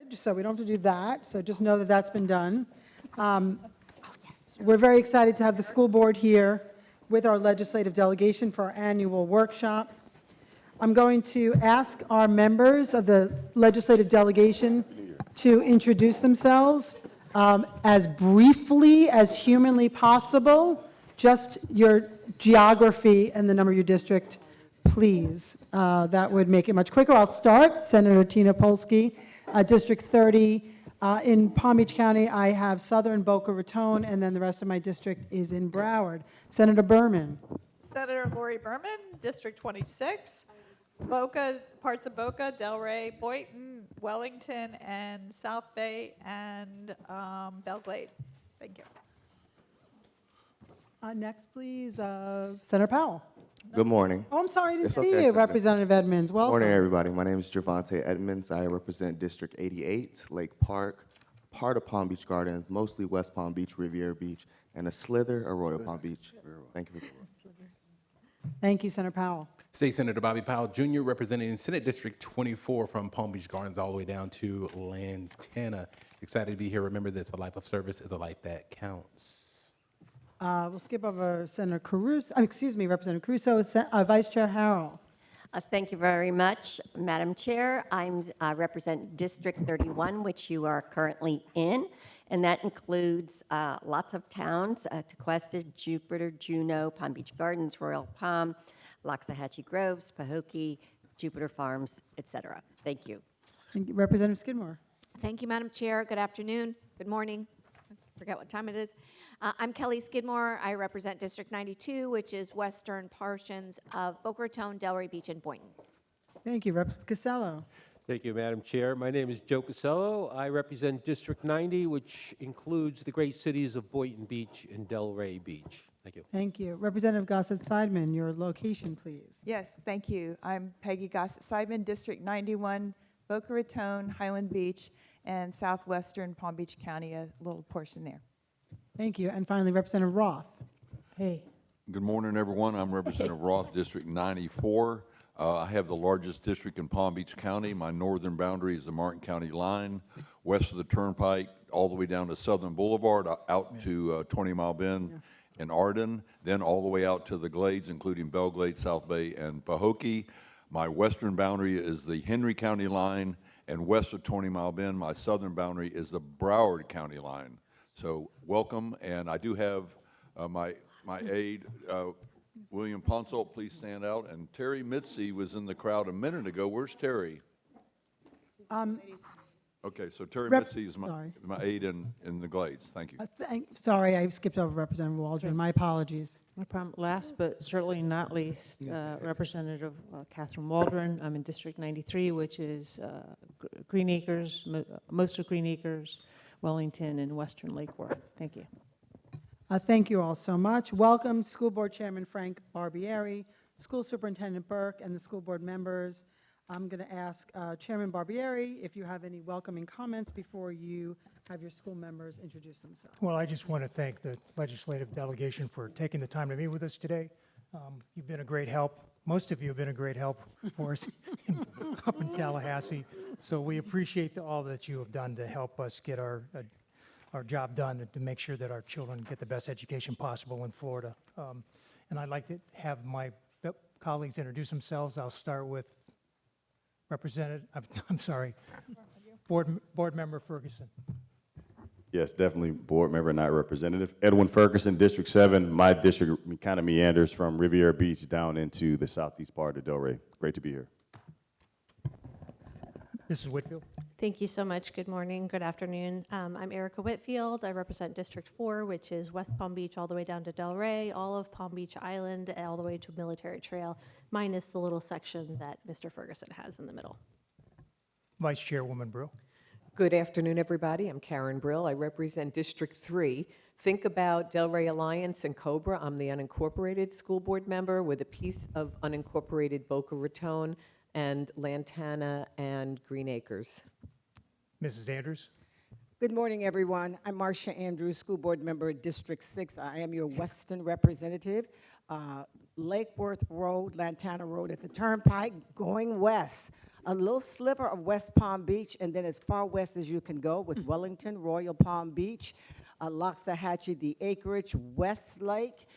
So we don't have to do that, so just know that that's been done. We're very excited to have the school board here with our legislative delegation for our annual workshop. I'm going to ask our members of the legislative delegation to introduce themselves as briefly as humanly possible, just your geography and the number of your district, please. That would make it much quicker. I'll start. Senator Tina Polsky, District 30. In Palm Beach County, I have Southern Boca Raton, and then the rest of my district is in Broward. Senator Berman. Senator Lori Berman, District 26, Boca, parts of Boca, Delray, Boynton, Wellington, and South Bay, and Belglade. Thank you. Next, please, Senator Powell. Good morning. Oh, I'm sorry, I didn't It's see okay. you, Representative Edmonds. Good Welcome. morning, everybody. My name is Javante Edmonds. I represent District 88, Lake Park, part of Palm Beach Gardens, mostly West Palm Beach, Riviera Beach, and a slither of Royal Palm Beach. Thank you. Thank you, Senator Powell. State Senator Bobby Powell Jr. representing Senate District 24 from Palm Beach Gardens all the way down to Lantana. Excited to be here. Remember this, a life of service is a life that counts. We'll skip over Senator Caruso, Representative Caruso, Vice Chair Harrell. Thank you very much, Madam Chair. I represent District 31, which you are currently in, and that includes lots of towns, Tequesta, Jupiter, Juneau, Palm Beach Gardens, Royal Palm, Loxahatchee Groves, Pahokee, Jupiter Farms, etc. Thank you. Thank you. Representative Skidmore. Thank you, Madam Chair. Good afternoon. Good morning. I forget what time it is. I'm Kelly Skidmore. I represent District 92, which is western portions of Boca Raton, Delray Beach, and Boynton. Thank you. Rep. Casello. Thank you, Madam Chair. My name is Joe Casello. I represent District 90, which includes the great cities of Boynton Beach and Delray Beach. Thank you. Thank you. Representative Gossett-Seidman, your location, please. Yes, thank you. I'm Peggy Gossett-Seidman, District 91, Boca Raton, Highland Beach, and southwestern Palm Beach County, a little portion there. Thank you. And finally, Representative Roth. Hey. Good morning, everyone. I'm Representative Roth, District 94. I have the largest district in Palm Beach County. My northern boundary is the Martin County line, west of the Turnpike, all the way down to Southern Boulevard, out to 20 Mile Bend and Arden, then all the way out to the Glades, including Belglade, South Bay, and Pahokee. My western boundary is the Henry County line, and west of 20 Mile Bend, my southern boundary is the Broward County line. So welcome, and I do have my aide, William Ponsult, please stand out, and Terry Mitzi was in the crowd a minute ago. Where's Terry? Okay, so Terry Mitzi is my aide in the Glades. Thank you. Sorry, I skipped over Representative Waldron. My apologies. No problem. Last but certainly not least, Representative Catherine Waldron. I'm in District 93, which is Green Acres, most of Green Acres, Wellington, and Western Lake Worth. Thank you. Thank you all so much. Welcome, School Board Chairman Frank Barbieri, School Superintendent Burke, and the school board members. I'm going to ask Chairman Barbieri if you have any welcoming comments before you have your school members introduce themselves. Well, I just want to thank the legislative delegation for taking the time to meet with us today. You've been a great help. Most of you have been a great help for us up in Tallahassee. So we appreciate all that you have done to help us get our job done and to make sure that our children get the best education possible in Florida. And I'd like to have my colleagues introduce themselves. I'll start with Board Member Ferguson. Yes, definitely board member, not representative. Edwin Ferguson, District 7. My district kind of meanders from Riviera Beach down into the southeast part of Delray. Great to be here. Mrs. Whitfield. Thank you so much. Good morning, good afternoon. I'm Erica Whitfield. I represent District 4, which is West Palm Beach all the way down to Delray, all of Palm Beach Island, all the way to Military Trail, minus the little section that Mr. Ferguson has in the middle. Vice Chairwoman Brill. Good afternoon, everybody. I'm Karen Brill. I represent District 3. Think about Delray Alliance and Cobra. I'm the unincorporated school board member with a piece of unincorporated Boca Raton and Lantana and Green Acres. Mrs. Andrews. Good morning, everyone. I'm Marcia Andrews, school board member at District 6. I am your Western representative. Lake Worth Road, Lantana Road at the Turnpike, going west. a little sliver of West Palm Beach, and then as far west as you can go with Wellington, Royal Palm Beach, Loxahatchee, the acreage, Westlake,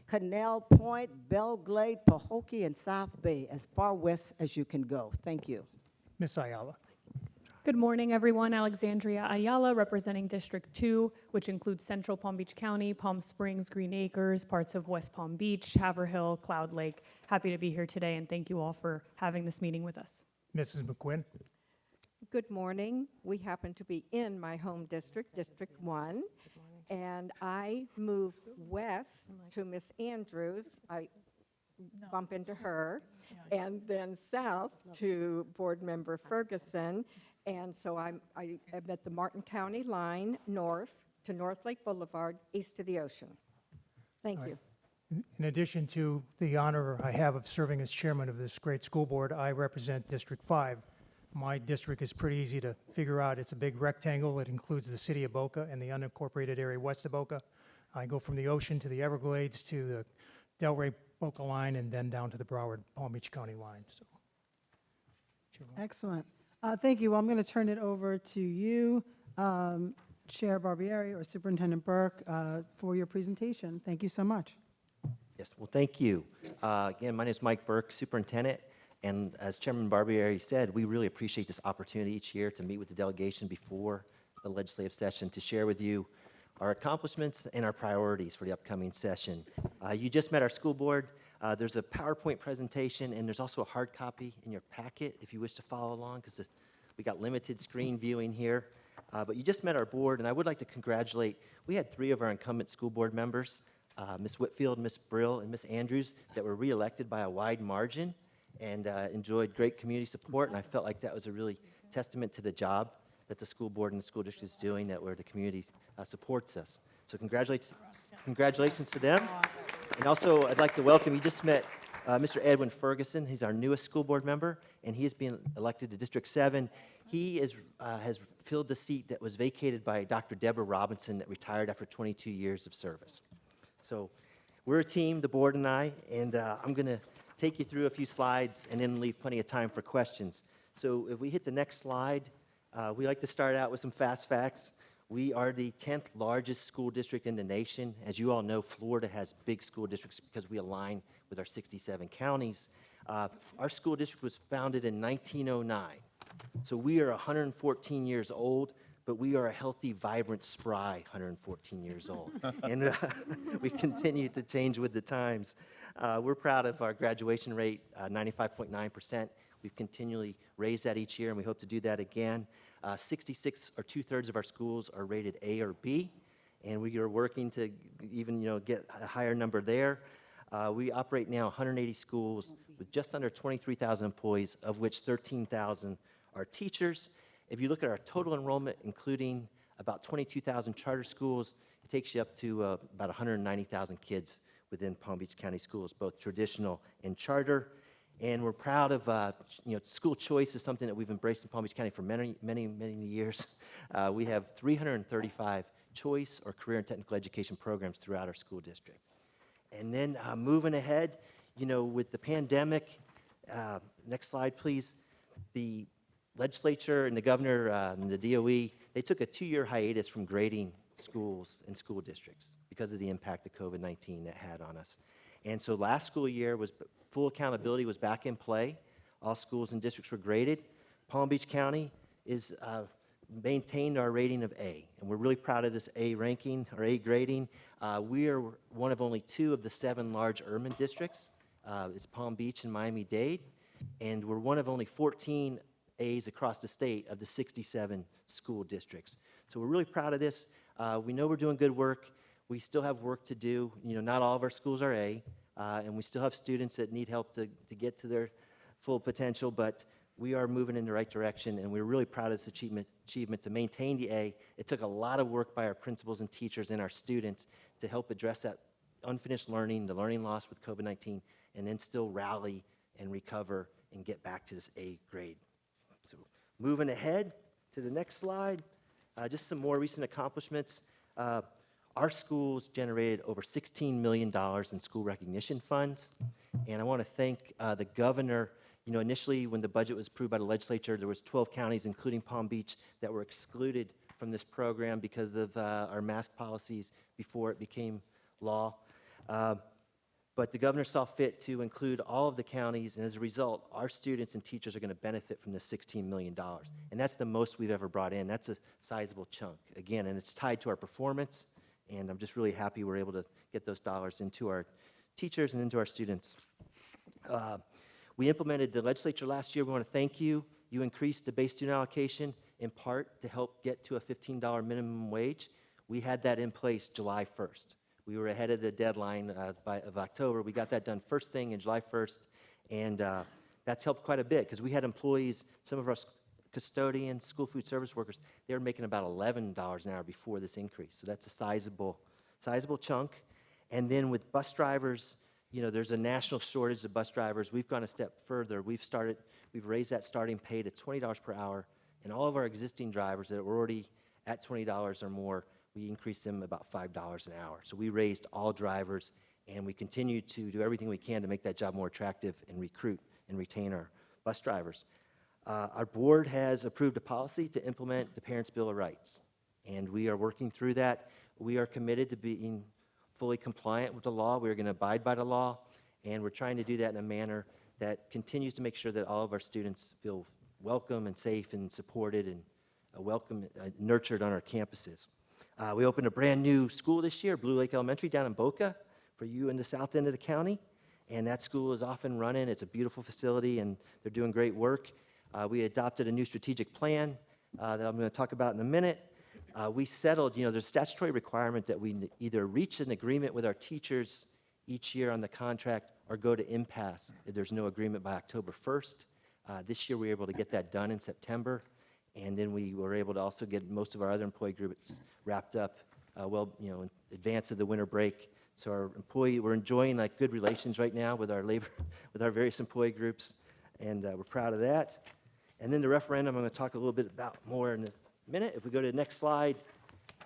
Canal Point, Belglade, Pahokee, and South Bay, as far west as you can go. Thank you. Ms. Ayala. Good morning, everyone. Alexandria Ayala, representing District 2, which includes Central Palm Beach County, Palm Springs, Green Acres, parts of West Palm Beach, Haverhill, Cloud Lake. Happy to be here today, and thank you all for having this meeting with us. Mrs. McQuinn. Good morning. We happen to be in my home district, District 1, and I moved west to Miss Andrews. I bump into her, and then south to Board Member Ferguson. And so I am at the Martin County line, north to North Lake Boulevard, east of the ocean. Thank you. In addition to the honor I have of serving as chairman of this great school board, I represent District 5. My district is pretty easy to figure out. It's a big rectangle. It includes the city of Boca and the unincorporated area west of Boca. I go from the ocean to the Everglades to the Delray Boca line and then down to the Broward Palm Beach County line. So, Excellent. Thank you. Well, I'm going to turn it over to you, Chair Barbieri or Superintendent Burke, for your presentation. Thank you so much. Yes, well, thank you. Again, my name is Mike Burke, Superintendent, and as Chairman Barbieri said, we really appreciate this opportunity each year to meet with the delegation before the legislative session to share with you our accomplishments and our priorities for the upcoming session. You just met our school board. There's a PowerPoint presentation, and there's also a hard copy in your packet if you wish to follow along, because we got limited screen viewing here. But you just met our board, and I would like to congratulate, we had 3 of our incumbent school board members, Ms. Whitfield, Ms. Brill, and Ms. Andrews, that were reelected by a wide margin and enjoyed great community support, and I felt like that was a really testament to the job that the school board and the school district is doing, that where the community supports us. So congratulations to them. And also, I'd like to welcome, you just met Mr. Edwin Ferguson. He's our newest school board member, and he is being elected to District 7. He has filled the seat that was vacated by Dr. Deborah Robinson that retired after 22 years of service. So we're a team, the board and I, and I'm going to take you through a few slides and then leave plenty of time for questions. So if we hit the next slide, we like to start out with some fast facts. We are the 10th largest school district in the nation. As you all know, Florida has big school districts because we align with our 67 counties. Our school district was founded in 1909. So we are 114 years old, but we are a healthy, vibrant, spry 114 years old. And we continue to change with the times. We're proud of our graduation rate, 95.9%. We've continually raised that each year, and we hope to do that again. 66 or 2/3 of our schools are rated A or B, and we are working to even get a higher number there. We operate now 180 schools with just under 23,000 employees, of which 13,000 are teachers. If you look at our total enrollment, including about 22,000 charter schools, it takes you up to about 190,000 kids within Palm Beach County schools, both traditional and charter. And we're proud of, school choice is something that we've embraced in Palm Beach County for many, many, many years. We have 335 choice or career and technical education programs throughout our school district. And then moving ahead, with the pandemic, next slide, please. The legislature and the governor and the DOE, they took a 2-year hiatus from grading schools and school districts because of the impact that COVID-19 that had on us. And so last school year was full accountability was back in play. All schools and districts were graded. Palm Beach County is maintained our rating of A, and we're really proud of this A ranking or A grading. We are one of only 2 of the 7 large urban districts. It's Palm Beach and Miami-Dade, and we're one of only 14 A's across the state of the 67 school districts. So we're really proud of this. We know we're doing good work. We still have work to do. Not all of our schools are A, and we still have students that need help to get to their full potential, but we are moving in the right direction, and we're really proud of this achievement to maintain the A. It took a lot of work by our principals and teachers and our students to help address that unfinished learning, the learning loss with COVID-19, and then still rally and recover and get back to this A grade. So moving ahead to the next slide, just some more recent accomplishments. Our schools generated over $16 million in school recognition funds, and I want to thank the governor. You know, initially, when the budget was approved by the legislature, there was 12 counties, including Palm Beach, that were excluded from this program because of our mask policies before it became law. But the governor saw fit to include all of the counties, and as a result, our students and teachers are going to benefit from this $16 million. And that's the most we've ever brought in. That's a sizable chunk, again, and it's tied to our performance, and I'm just really happy we're able to get those dollars into our teachers and into our students. We implemented the legislature last year. We want to thank you. You increased the base student allocation in part to help get to a $15 minimum wage. We had that in place July 1st. We were ahead of the deadline of October. We got that done first thing in July 1st, and that's helped quite a bit because we had employees, some of our custodians, school food service workers, they were making about $11 an hour before this increase. So that's a sizable chunk. And then with bus drivers, you know, there's a national shortage of bus drivers. We've gone a step further. We've raised that starting pay to $20 per hour, and all of our existing drivers that were already at $20 or more, we increased them about $5 an hour. So we raised all drivers, and we continue to do everything we can to make that job more attractive and recruit and retain our bus drivers. Our board has approved a policy to implement the Parents' Bill of Rights, and we are working through that. We are committed to being fully compliant with the law. We're going to abide by the law, and we're trying to do that in a manner that continues to make sure that all of our students feel welcome and safe and supported and nurtured on our campuses. We opened a brand new school this year, Blue Lake Elementary down in Boca, for you in the south end of the county. And that school is off and running. It's a beautiful facility, and they're doing great work. We adopted a new strategic plan that I'm going to talk about in a minute. We settled, you know, there's a statutory requirement that we either reach an agreement with our teachers each year on the contract or go to impasse if there's no agreement by October 1st. This year we were able to get that done in September. And then we were able to also get most of our other employee groups wrapped up in advance of the winter break. So we're enjoying like good relations right now with our with our various employee groups, and we're proud of that. And then the referendum, I'm going to talk a little bit about more in a minute. If we go to the next slide,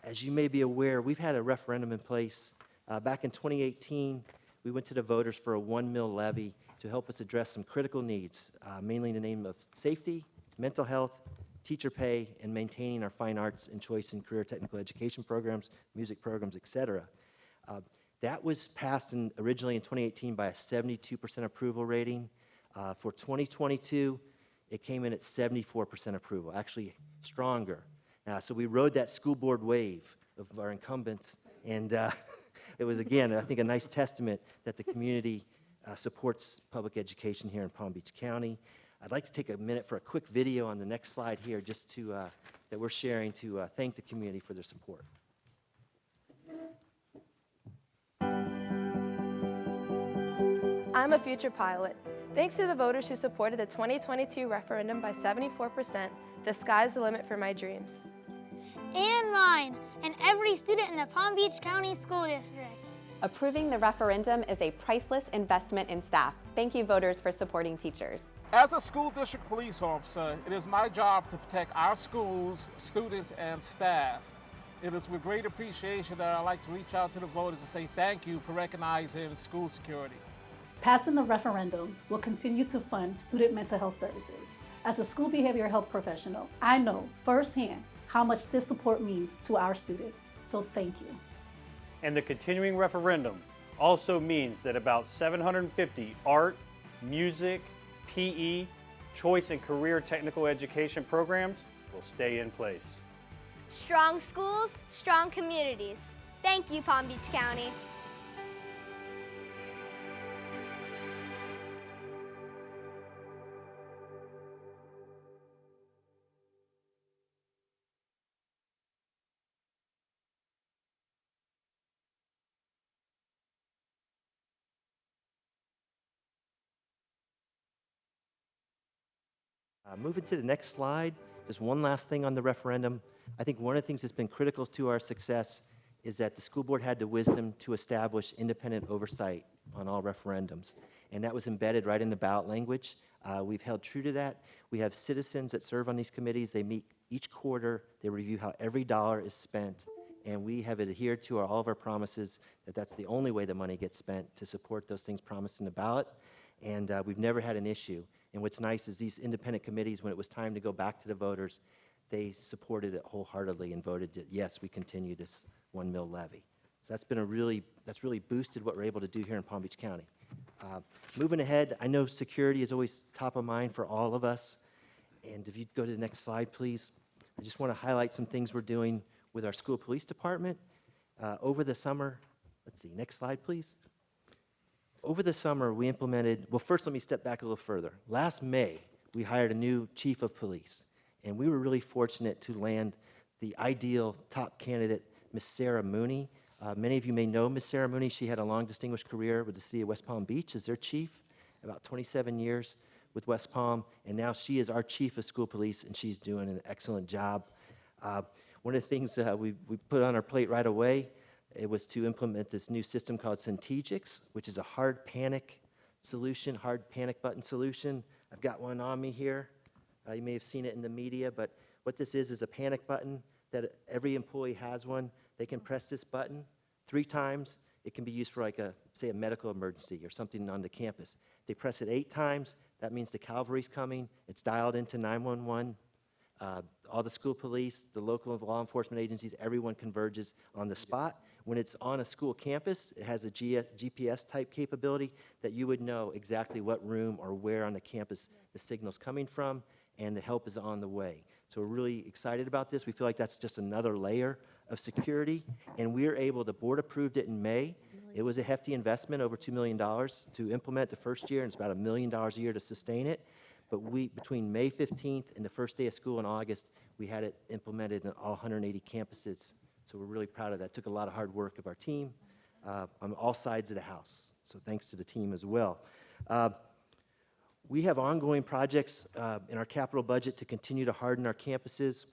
as you may be aware, we've had a referendum in place. Back in 2018, we went to the voters for a 1 mil levy to help us address some critical needs, mainly in the name of safety, mental health, teacher pay, and maintaining our fine arts and choice and career technical education programs, music programs, et cetera. That was passed originally in 2018 by a 72% approval rating. For 2022, it came in at 74% approval, actually stronger. So we rode that school board wave of our incumbents, and it was, again, I think a nice testament that the community supports public education here in Palm Beach County. I'd like to take a minute for a quick video on the next slide here, just to that we're sharing to thank the community for their support. I'm a future pilot. Thanks to the voters who supported the 2022 referendum by 74%, the sky's the limit for my dreams. And mine, and every student in the Palm Beach County School District. Approving the referendum is a priceless investment in staff. Thank you, voters, for supporting teachers. As a school district police officer, it is my job to protect our schools, students, and staff. It is with great appreciation that I'd like to reach out to the voters and say thank you for recognizing school security. Passing the referendum will continue to fund student mental health services. As a school behavioral health professional, I know firsthand how much this support means to our students, so thank you. And the continuing referendum also means that about 750 art, music, PE, choice and career technical education programs will stay in place. Strong schools, strong communities. Thank you, Palm Beach County. Moving to the next slide, just one last thing on the referendum. I think one of the things that's been critical to our success is that the school board had the wisdom to establish independent oversight on all referendums. And that was embedded right in the ballot language. We've held true to that. We have citizens that serve on these committees. They meet each quarter. They review how every dollar is spent. And we have adhered to all of our promises that that's the only way the money gets spent, to support those things promised in the ballot. And we've never had an issue. And what's nice is these independent committees, when it was time to go back to the voters, they supported it wholeheartedly and voted that, yes, we continue this 1 mil levy. So that's really boosted what we're able to do here in Palm Beach County. Moving ahead, I know security is always top of mind for all of us. And if you'd go to the next slide, please. I just want to highlight some things we're doing with our school police department. Over the summer, let's see, next slide, please. Over the summer, we implemented, well, first let me step back a little further. Last May, we hired a new chief of police, and we were really fortunate to land the ideal top candidate, Miss Sarah Mooney. Many of you may know Miss Sarah Mooney. She had a long distinguished career with the city of West Palm Beach as their chief, about 27 years with West Palm, and now she is our chief of school police, and she's doing an excellent job. One of the things we put on our plate right away, it was to implement this new system called Centegix, which is a hard panic solution, hard panic button solution. I've got one on me here. You may have seen it in the media, but what this is a panic button that every employee has one. They can press this button 3 times. It can be used for like say a medical emergency or something on the campus. If they press it 8 times, that means the cavalry's coming. It's dialed into 911. All the school police, the local law enforcement agencies, everyone converges on the spot. When it's on a school campus, it has a GPS-type capability that you would know exactly what room or where on the campus the signal's coming from, and the help is on the way. So we're really excited about this. We feel like that's just another layer of security, and we're able, the board approved it in May. It was a hefty investment, over $2 million to implement the first year, and it's about $1 million a year to sustain it. But between May 15th and the first day of school in August, we had it implemented in all 180 campuses. So we're really proud of that. It took a lot of hard work of our team on all sides of the house. So thanks to the team as well. We have ongoing projects in our capital budget to continue to harden our campuses.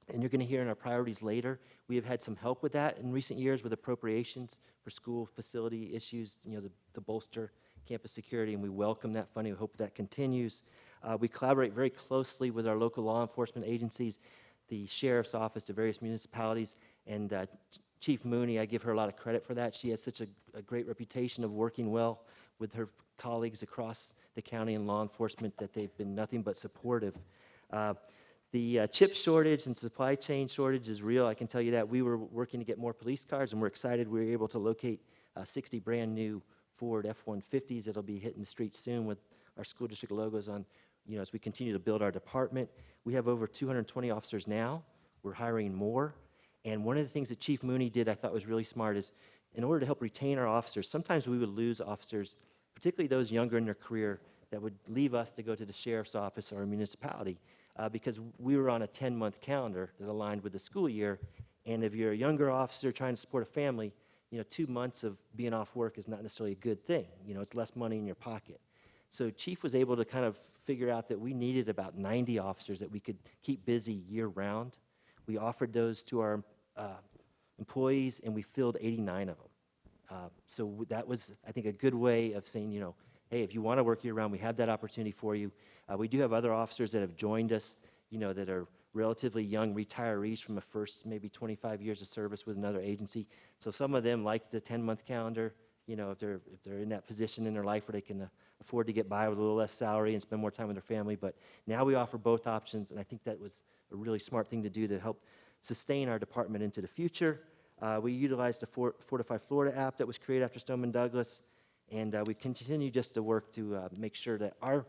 And you're going to hear in our priorities later, we have had some help with that in recent years with appropriations for school facility issues, to bolster campus security, and we welcome that funding. We hope that continues. We collaborate very closely with our local law enforcement agencies, the sheriff's office, the various municipalities, and Chief Mooney, I give her a lot of credit for that. She has such a great reputation of working well with her colleagues across the county and law enforcement that they've been nothing but supportive. The chip shortage and supply chain shortage is real. I can tell you that. We were working to get more police cars, and we're excited we were able to locate 60 brand new Ford F-150s that'll be hitting the streets soon with our school district logos on, as we continue to build our department. We have over 220 officers now. We're hiring more. And one of the things that Chief Mooney did I thought was really smart is, in order to help retain our officers, sometimes we would lose officers, particularly those younger in their career, that would leave us to go to the sheriff's office or a municipality because we were on a 10-month calendar that aligned with the school year. And if you're a younger officer trying to support a family, 2 months of being off work is not necessarily a good thing. It's less money in your pocket. So Chief was able to kind of figure out that we needed about 90 officers that we could keep busy year-round. We offered those to our employees, and we filled 89 of them. So that was, I think, a good way of saying, hey, if you want to work year-round, we have that opportunity for you. We do have other officers that have joined us, that are relatively young retirees from the first maybe 25 years of service with another agency. So some of them like the 10-month calendar, if they're in that position in their life where they can afford to get by with a little less salary and spend more time with their family. But now we offer both options, and I think that was a really smart thing to do to help sustain our department into the future. We utilized the Fortify Florida app that was created after Stoneman Douglas, and we continue just to work to make sure that our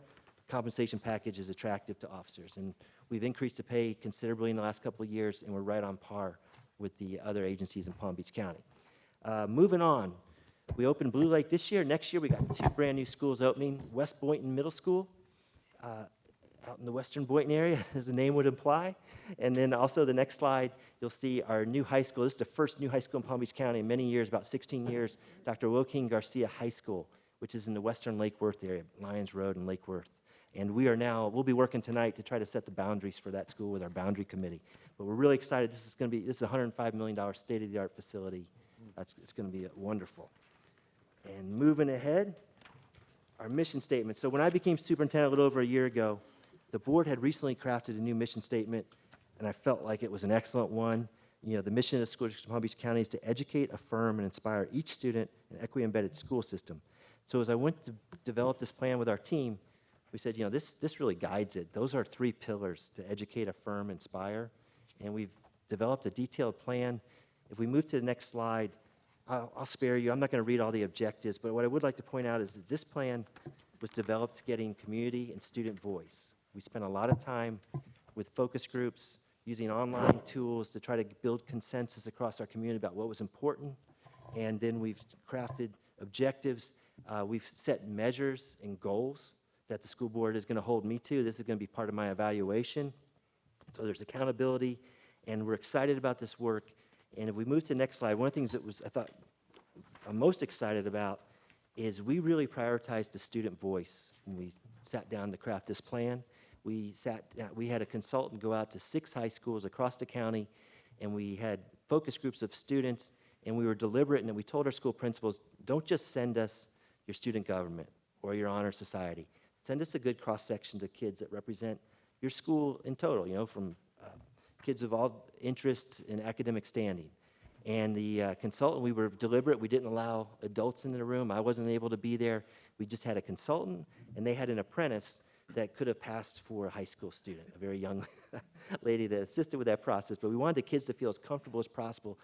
compensation package is attractive to officers. And we've increased the pay considerably in the last couple of years, and we're right on par with the other agencies in Palm Beach County. Moving on, we opened Blue Lake this year. Next year, we got 2 brand new schools opening. West Boynton Middle School, out in the western Boynton area, as the name would imply. And then also the next slide, you'll see our new high school. This is the first new high school in Palm Beach County in many years, about 16 years, Dr. Joaquin Garcia High School, which is in the western Lake Worth area, Lyons Road and Lake Worth. And we'll be working tonight to try to set the boundaries for that school with our boundary committee. But we're really excited. This is a $105 million state-of-the-art facility. It's going to be wonderful. And moving ahead, our mission statement. So when I became superintendent a little over a year ago, the board had recently crafted a new mission statement, and I felt like it was an excellent one. The mission of the School District of Palm Beach County is to educate, affirm, and inspire each student in an equity-embedded school system. So as I went to develop this plan with our team, we said, this really guides it. Those are 3 pillars: to educate, affirm, inspire. And we've developed a detailed plan. If we move to the next slide, I'll spare you. I'm not going to read all the objectives, but what I would like to point out is that this plan was developed getting community and student voice. We spent a lot of time with focus groups, using online tools to try to build consensus across our community about what was important. And then we've crafted objectives. We've set measures and goals that the school board is going to hold me to. This is going to be part of my evaluation. So there's accountability, and we're excited about this work. And if we move to the next slide, one of the things that I thought I'm most excited about is we really prioritized the student voice when we sat down to craft this plan. We had a consultant go out to 6 high schools across the county, and we had focus groups of students, and we were deliberate, and we told our school principals, don't just send us your student government or your honor society. Send us a good cross-section of kids that represent your school in total, from kids of all interests and academic standing. And the consultant, we were deliberate. We didn't allow adults into the room. I wasn't able to be there. We just had a consultant, and they had an apprentice that could have passed for a high school student, a very young lady that assisted with that process. But we wanted the kids to feel as comfortable as possible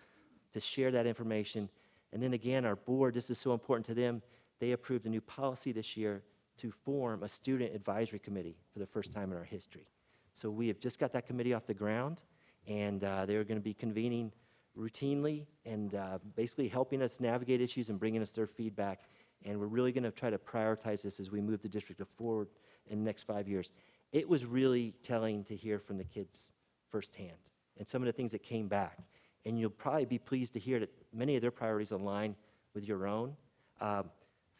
to share that information. And then again, our board, this is so important to them, they approved a new policy this year to form a student advisory committee for the first time in our history. So we have just got that committee off the ground, and they're going to be convening routinely and basically helping us navigate issues and bringing us their feedback. And we're really going to try to prioritize this as we move the district forward in the next 5 years. It was really telling to hear from the kids firsthand and some of the things that came back. And you'll probably be pleased to hear that many of their priorities align with your own.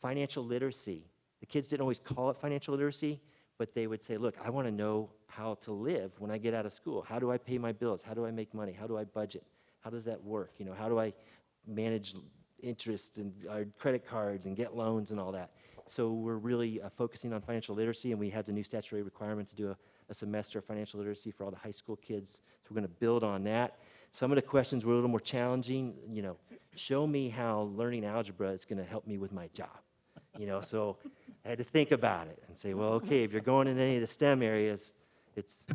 Financial literacy. The kids didn't always call it financial literacy, but they would say, look, I want to know how to live when I get out of school. How do I pay my bills? How do I make money? How do I budget? How does that work? How do I manage interest and credit cards and get loans and all that? So we're really focusing on financial literacy, and we have the new statutory requirement to do a semester of financial literacy for all the high school kids. So we're going to build on that. Some of the questions were a little more challenging. Show me how learning algebra is going to help me with my job. So I had to think about it and say, well, okay, if you're going in any of the STEM areas, it's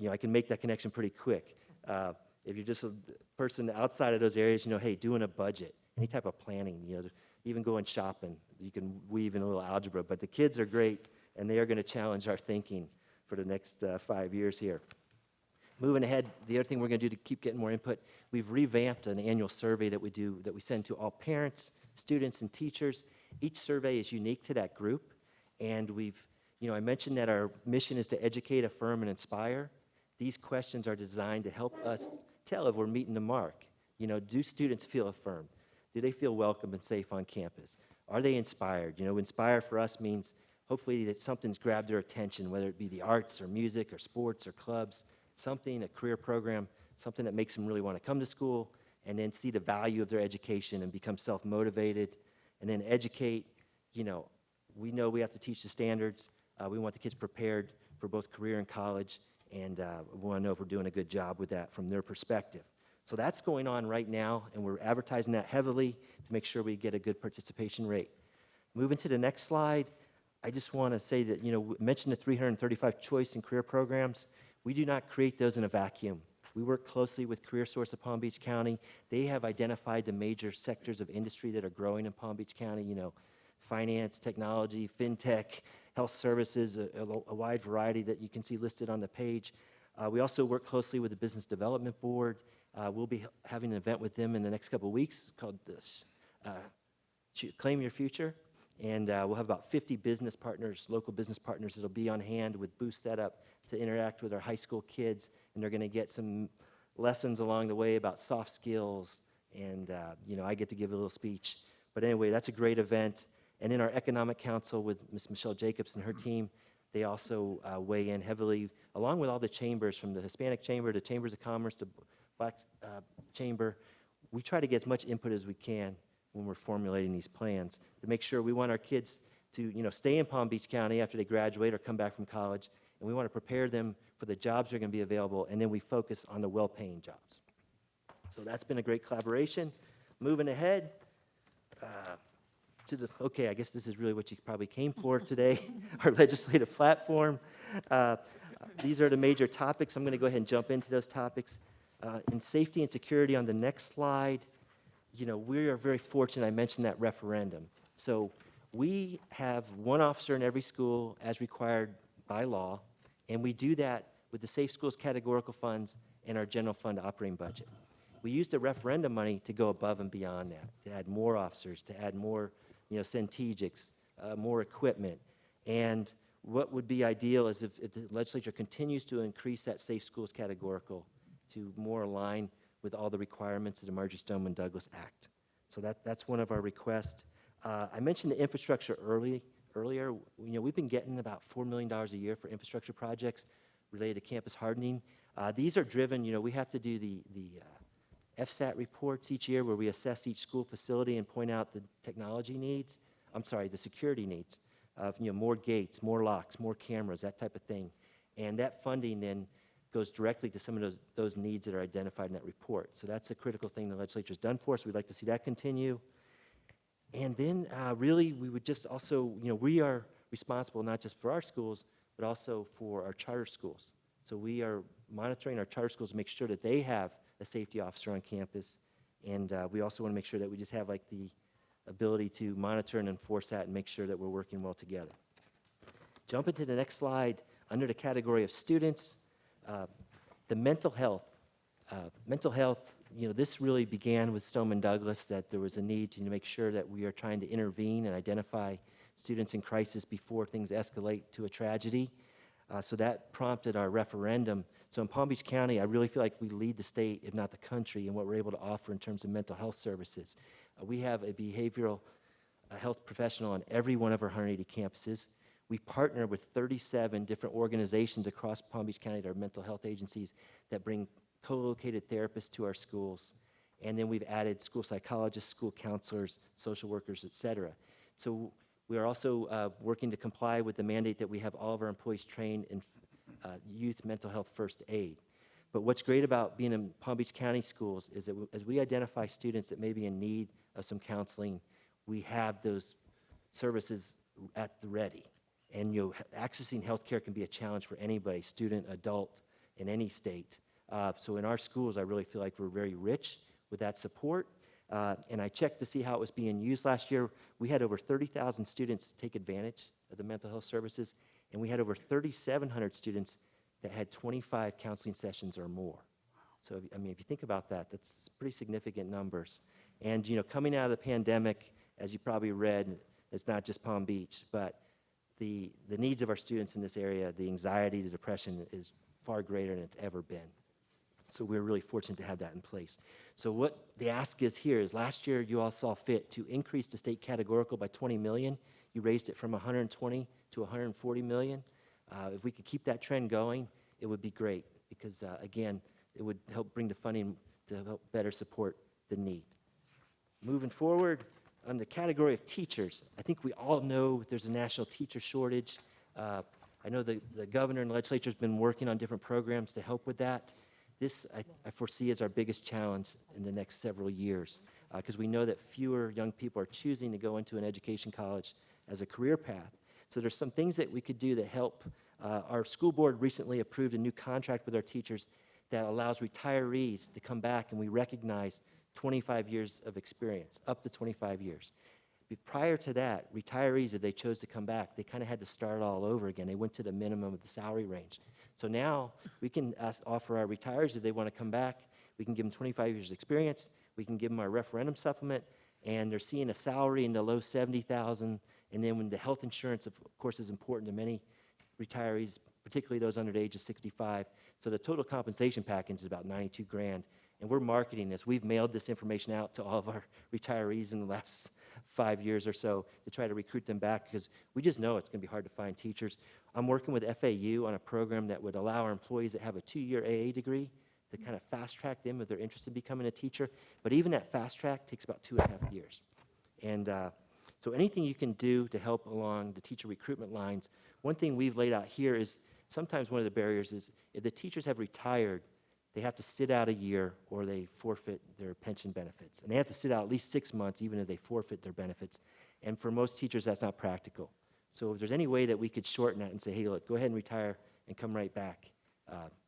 I can make that connection pretty quick. If you're just a person outside of those areas, hey, doing a budget, any type of planning, even going shopping, you can weave in a little algebra. But the kids are great, and they are going to challenge our thinking for the next 5 years here. Moving ahead, the other thing we're going to do to keep getting more input, we've revamped an annual survey that we send to all parents, students, and teachers. Each survey is unique to that group, and I mentioned that our mission is to educate, affirm, and inspire. These questions are designed to help us tell if we're meeting the mark. Do students feel affirmed? Do they feel welcome and safe on campus? Are they inspired? Inspire for us means hopefully that something's grabbed their attention, whether it be the arts or music or sports or clubs, something, a career program, something that makes them really want to come to school and then see the value of their education and become self-motivated. And then educate, we know we have to teach the standards. We want the kids prepared for both career and college, and we want to know if we're doing a good job with that from their perspective. So that's going on right now, and we're advertising that heavily to make sure we get a good participation rate. Moving to the next slide, I just want to say that, we mentioned the 335 choice and career programs. We do not create those in a vacuum. We work closely with CareerSource of Palm Beach County. They have identified the major sectors of industry that are growing in Palm Beach County, finance, technology, fintech, health services, a wide variety that you can see listed on the page. We also work closely with the Business Development Board. We'll be having an event with them in the next couple of weeks called Claim Your Future. And we'll have about 50 business partners, local business partners that'll be on hand with booths set up to interact with our high school kids. And they're going to get some lessons along the way about soft skills. And, I get to give a little speech. But anyway, that's a great event. And in our Economic Council with Ms. Michelle Jacobs and her team, they also weigh in heavily, along with all the chambers, from the Hispanic Chamber to Chambers of Commerce to Black Chamber. We try to get as much input as we can when we're formulating these plans to make sure we want our kids to stay in Palm Beach County after they graduate or come back from college, and we want to prepare them for the jobs that are going to be available, and then we focus on the well-paying jobs. So that's been a great collaboration. Moving ahead, okay, I guess this is really what you probably came for today, our legislative platform. These are the major topics. I'm going to go ahead and jump into those topics. In safety and security on the next slide, we are very fortunate. I mentioned that referendum. So we have one officer in every school as required by law, and we do that with the Safe Schools categorical funds and our general fund operating budget. We use the referendum money to go above and beyond that, to add more officers, to add more, Centegics, more equipment. And what would be ideal is if the legislature continues to increase that Safe Schools categorical to more align with all the requirements of the Marjorie Stoneman Douglas Act. So that's one of our requests. I mentioned the infrastructure earlier. We've been getting about $4 million a year for infrastructure projects related to campus hardening. These are driven, we have to do the FSAT reports each year where we assess each school facility and point out the technology needs, the security needs of, more gates, more locks, more cameras, that type of thing. And that funding then goes directly to some of those needs that are identified in that report. So that's a critical thing the legislature's done for us. We'd like to see that continue. And then really we would just also, we are responsible not just for our schools, but also for our charter schools. So we are monitoring our charter schools to make sure that they have a safety officer on campus. And we also want to make sure that we just have like the ability to monitor and enforce that and make sure that we're working well together. Jump into the next slide. Under the category of students, the mental health. This really began with Stoneman Douglas, that there was a need to make sure that we are trying to intervene and identify students in crisis before things escalate to a tragedy. So that prompted our referendum. So in Palm Beach County, I really feel like we lead the state, if not the country, in what we're able to offer in terms of mental health services. We have a behavioral health professional on every one of our 180 campuses. We partner with 37 different organizations across Palm Beach County that are mental health agencies that bring co-located therapists to our schools. And then we've added school psychologists, school counselors, social workers, et cetera. So we are also working to comply with the mandate that we have all of our employees trained in youth mental health first aid. But what's great about being in Palm Beach County schools is that as we identify students that may be in need of some counseling, we have those services at the ready. And accessing health care can be a challenge for anybody, student, adult, in any state. So in our schools, I really feel like we're very rich with that support. And I checked to see how it was being used last year. We had over 30,000 students take advantage of the mental health services, and we had over 3,700 students that had 25 counseling sessions or more. So, if you think about that, that's pretty significant numbers. And, coming out of the pandemic, as you probably read, it's not just Palm Beach, but the needs of our students in this area, the anxiety, the depression is far greater than it's ever been. So we're really fortunate to have that in place. So what the ask is here is last year you all saw fit to increase the state categorical by $20 million. You raised it from 120 to 140 million. If we could keep that trend going, it would be great because, again, it would help bring the funding to help better support the need. Moving forward, on the category of teachers, I think we all know there's a national teacher shortage. I know the governor and legislature has been working on different programs to help with that. This, I foresee, as our biggest challenge in the next several years, because we know that fewer young people are choosing to go into an education college as a career path. So there's some things that we could do to help. Our school board recently approved a new contract with our teachers that allows retirees to come back, and we recognize 25 years of experience, up to 25 years. Prior to that, retirees, if they chose to come back, they kind of had to start all over again. They went to the minimum of the salary range. So now we can offer our retirees, if they want to come back, we can give them 25 years experience, we can give them our referendum supplement, and they're seeing a salary in the low 70,000. And then when the health insurance, of course, is important to many retirees, particularly those under the age of 65. So the total compensation package is about 92 grand. And we're marketing this. We've mailed this information out to all of our retirees in the last 5 years or so to try to recruit them back because we just know it's going to be hard to find teachers. I'm working with FAU on a program that would allow our employees that have a 2-year AA degree to kind of fast track them if they're interested in becoming a teacher. But even that fast track takes about 2.5 years. And so anything you can do to help along the teacher recruitment lines. One thing we've laid out here is sometimes one of the barriers is if the teachers have retired, they have to sit out a year or they forfeit their pension benefits. And they have to sit out at least 6 months even if they forfeit their benefits. And for most teachers, that's not practical. So if there's any way that we could shorten that and say, hey, look, go ahead and retire and come right back,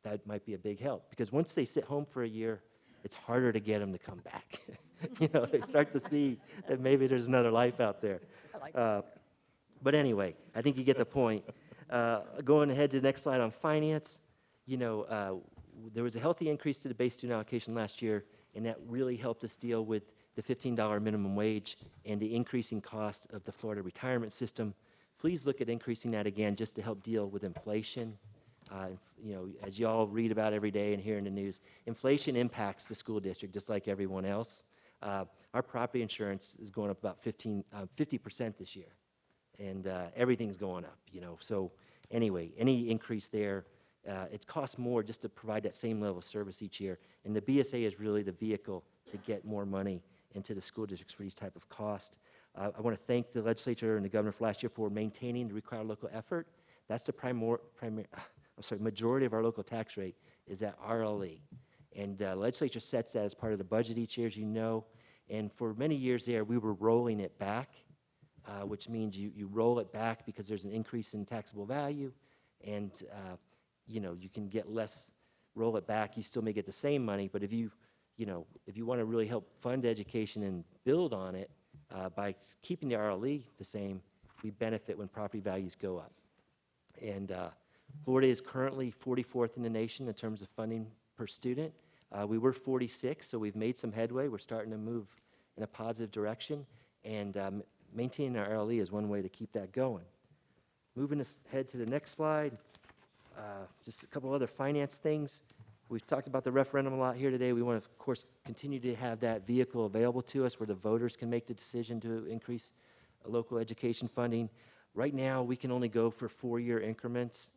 that might be a big help. Because once they sit home for a year, it's harder to get them to come back. You know, they start to see that maybe there's another life out there. But anyway, I think you get the point. Going ahead to the next slide on finance, you know, there was a healthy increase to the base student allocation last year, and that really helped us deal with the $15 minimum wage and the increasing cost of the Florida retirement system. Please look at increasing that again just to help deal with inflation. You know, as you all read about every day and hear in the news, inflation impacts the school district just like everyone else. Our property insurance is going up about 50% this year, and everything's going up, you know. So anyway, any increase there, it costs more just to provide that same level of service each year, and the BSA is really the vehicle to get more money into the school districts for these type of costs. I want to thank the legislature and the governor for last year for maintaining the required local effort. That's the majority of our local tax rate is that RLE. And legislature sets that as part of the budget each year, as you know. And for many years there, we were rolling it back, which means you roll it back because there's an increase in taxable value, and you know, you can get less, roll it back, you still may get the same money, but if you want to really help fund education and build on it, by keeping the RLE the same, we benefit when property values go up. And Florida is currently 44th in the nation in terms of funding per student. We were 46, so we've made some headway. We're starting to move in a positive direction, and maintaining our RLE is one way to keep that going. Moving ahead to the next slide, just a couple other finance things. We've talked about the referendum a lot here today. We want to, of course, continue to have that vehicle available to us where the voters can make the decision to increase local education funding. Right now, we can only go for 4-year increments.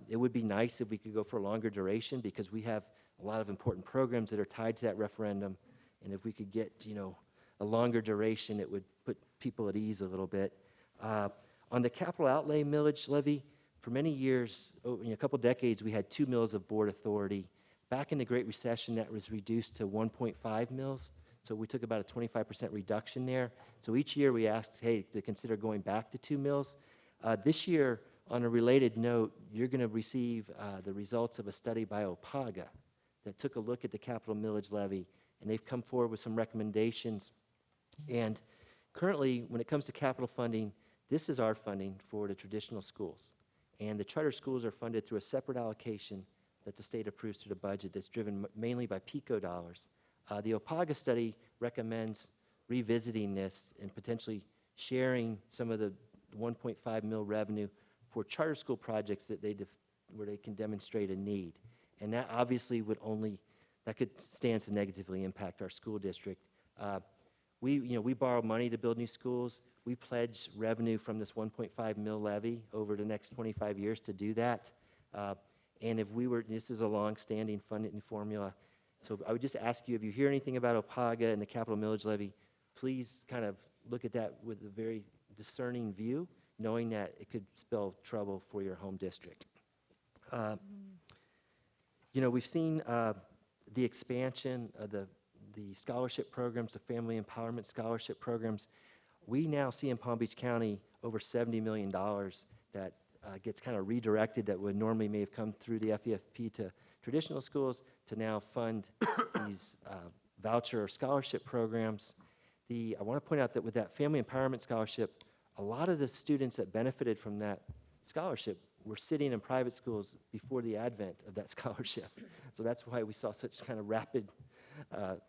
It would be nice if we could go for a longer duration because we have a lot of important programs that are tied to that referendum. And if we could get, you know, a longer duration, it would put people at ease a little bit. On the capital outlay millage levy, for many years, in a couple decades, we had 2 mills of board authority. Back in the Great Recession, that was reduced to 1.5 mills. So we took about a 25% reduction there. So each year we asked, hey, to consider going back to 2 mills. This year, on a related note, you're going to receive the results of a study by OPAGA that took a look at the capital millage levy, and they've come forward with some recommendations. And currently, when it comes to capital funding, this is our funding for the traditional schools. And the charter schools are funded through a separate allocation that the state approves through the budget that's driven mainly by PICO dollars. The OPAGA study recommends revisiting this and potentially sharing some of the 1.5 mil revenue for charter school projects that where they can demonstrate a need. And that obviously that could stand to negatively impact our school district. We borrow money to build new schools. We pledge revenue from this 1.5 mil levy over the next 25 years to do that. And this is a long-standing funding formula. So I would just ask you, if you hear anything about OPAGA and the capital millage levy, please kind of look at that with a very discerning view, knowing that it could spell trouble for your home district. We've seen the expansion of the scholarship programs, the family empowerment scholarship programs. We now see in Palm Beach County over $70 million that gets kind of redirected that would normally may have come through the FEFP to traditional schools to now fund these voucher or scholarship programs. I want to point out that with that family empowerment scholarship, a lot of the students that benefited from that scholarship were sitting in private schools before the advent of that scholarship. So that's why we saw such kind of rapid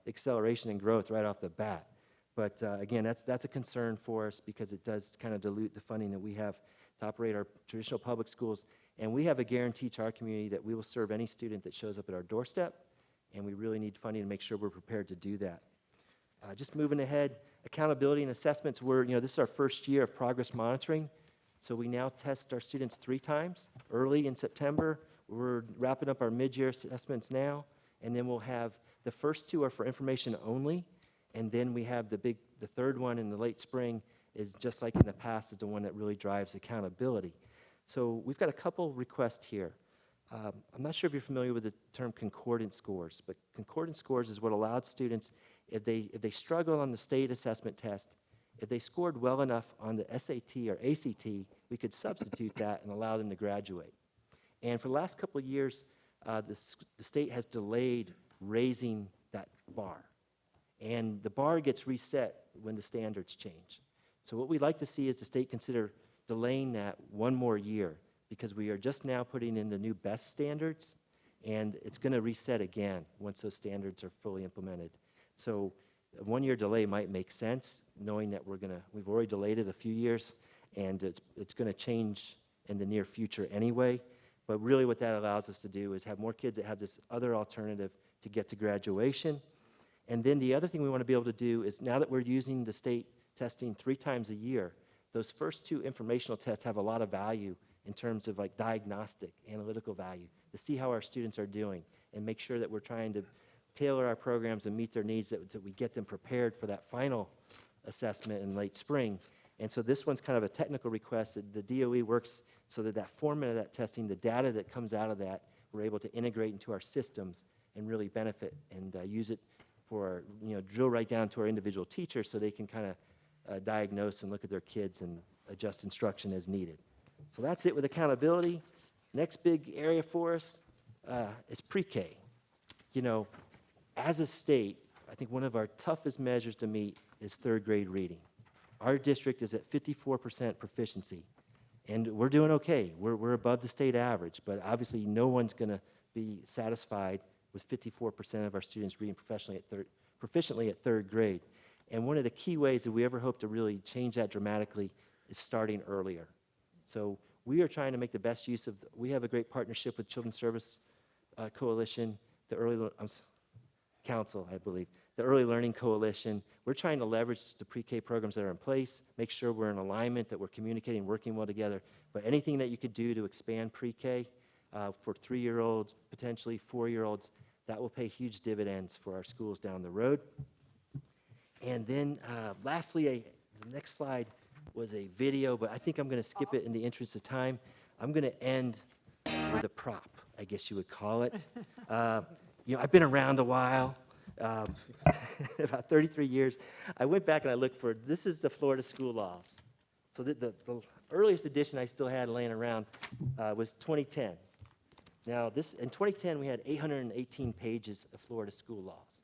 acceleration and growth right off the bat. But again, that's a concern for us because it does kind of dilute the funding that we have to operate our traditional public schools. And we have a guarantee to our community that we will serve any student that shows up at our doorstep, and we really need funding to make sure we're prepared to do that. Just moving ahead, accountability and assessments. This is our first year of progress monitoring. So we now test our students 3 times, early in September. We're wrapping up our mid-year assessments now, and then we'll have the first 2 are for information only, and then we have the third one in the late spring is just like in the past is the one that really drives accountability. So we've got a couple requests here. I'm not sure if you're familiar with the term concordance scores, but concordance scores is what allowed students, if they struggle on the state assessment test If they scored well enough on the SAT or ACT, we could substitute that and allow them to graduate. And for the last couple of years, the state has delayed raising that bar. And the bar gets reset when the standards change. So what we'd like to see is the state consider delaying that one more year, because we are just now putting in the new BEST standards, and it's going to reset again once those standards are fully implemented. So a one-year delay might make sense, knowing that we've already delayed it a few years, and it's going to change in the near future anyway. But really what that allows us to do is have more kids that have this other alternative to get to graduation. And then the other thing we want to be able to do is, now that we're using the state testing 3 times a year, those first 2 informational tests have a lot of value in terms of like diagnostic, analytical value, to see how our students are doing and make sure that we're trying to tailor our programs and meet their needs, that we get them prepared for that final assessment in late spring. And so this one's kind of a technical request that the DOE works so that that format of that testing, the data that comes out of that, we're able to integrate into our systems and really benefit and use it for, drill right down to our individual teachers so they can kind of diagnose and look at their kids and adjust instruction as needed. So that's it with accountability. Next big area for us is pre-K. As a state, I think one of our toughest measures to meet is 3rd grade reading. Our district is at 54% proficiency, and we're doing okay. We're above the state average, but obviously no one's going to be satisfied with 54% of our students reading proficiently at 3rd grade. And one of the key ways that we ever hope to really change that dramatically is starting earlier. So we are trying to make the best use of, we have a great partnership with Children's Service Coalition, the Council, I believe, the Early Learning Coalition. We're trying to leverage the pre-K programs that are in place, make sure we're in alignment, that we're communicating, working well together. But anything that you could do to expand pre-K for 3-year-olds, potentially 4-year-olds, that will pay huge dividends for our schools down the road. And then lastly, the next slide was a video, but I think I'm going to skip it in the interest of time. I'm going to end with a prop, I guess you would call it. I've been around a while, about 33 years. I went back and I looked for, this is the Florida school laws. So the earliest edition I still had laying around was 2010. Now, in 2010, we had 818 pages of Florida school laws.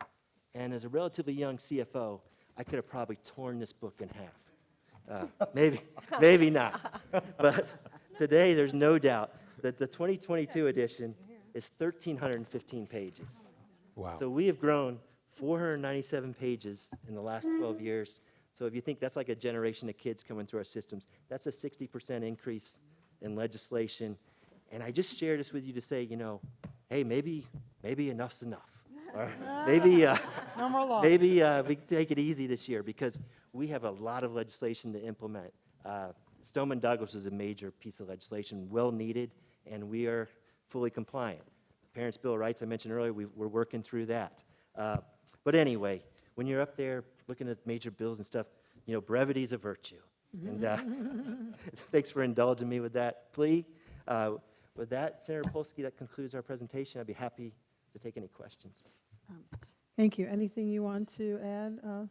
And as a relatively young CFO, I could have probably torn this book in half. Maybe not. But today, there's no doubt that the 2022 edition is 1,315 pages. Wow. So we have grown 497 pages in the last 12 years. So if you think that's like a generation of kids coming through our systems, that's a 60% increase in legislation. And I just share this with you to say, hey, maybe enough's enough. Or maybe No more laws. maybe we can take it easy this year, because we have a lot of legislation to implement. Stoneman Douglas is a major piece of legislation, well needed, and we are fully compliant. The Parents' Bill of Rights I mentioned earlier, we're working through that. But anyway, when you're up there looking at major bills and stuff, brevity is a virtue. And thanks for indulging me with that plea. With that, Senator Polsky, that concludes our presentation. I'd be happy to take any questions. Thank you. Anything you want to add,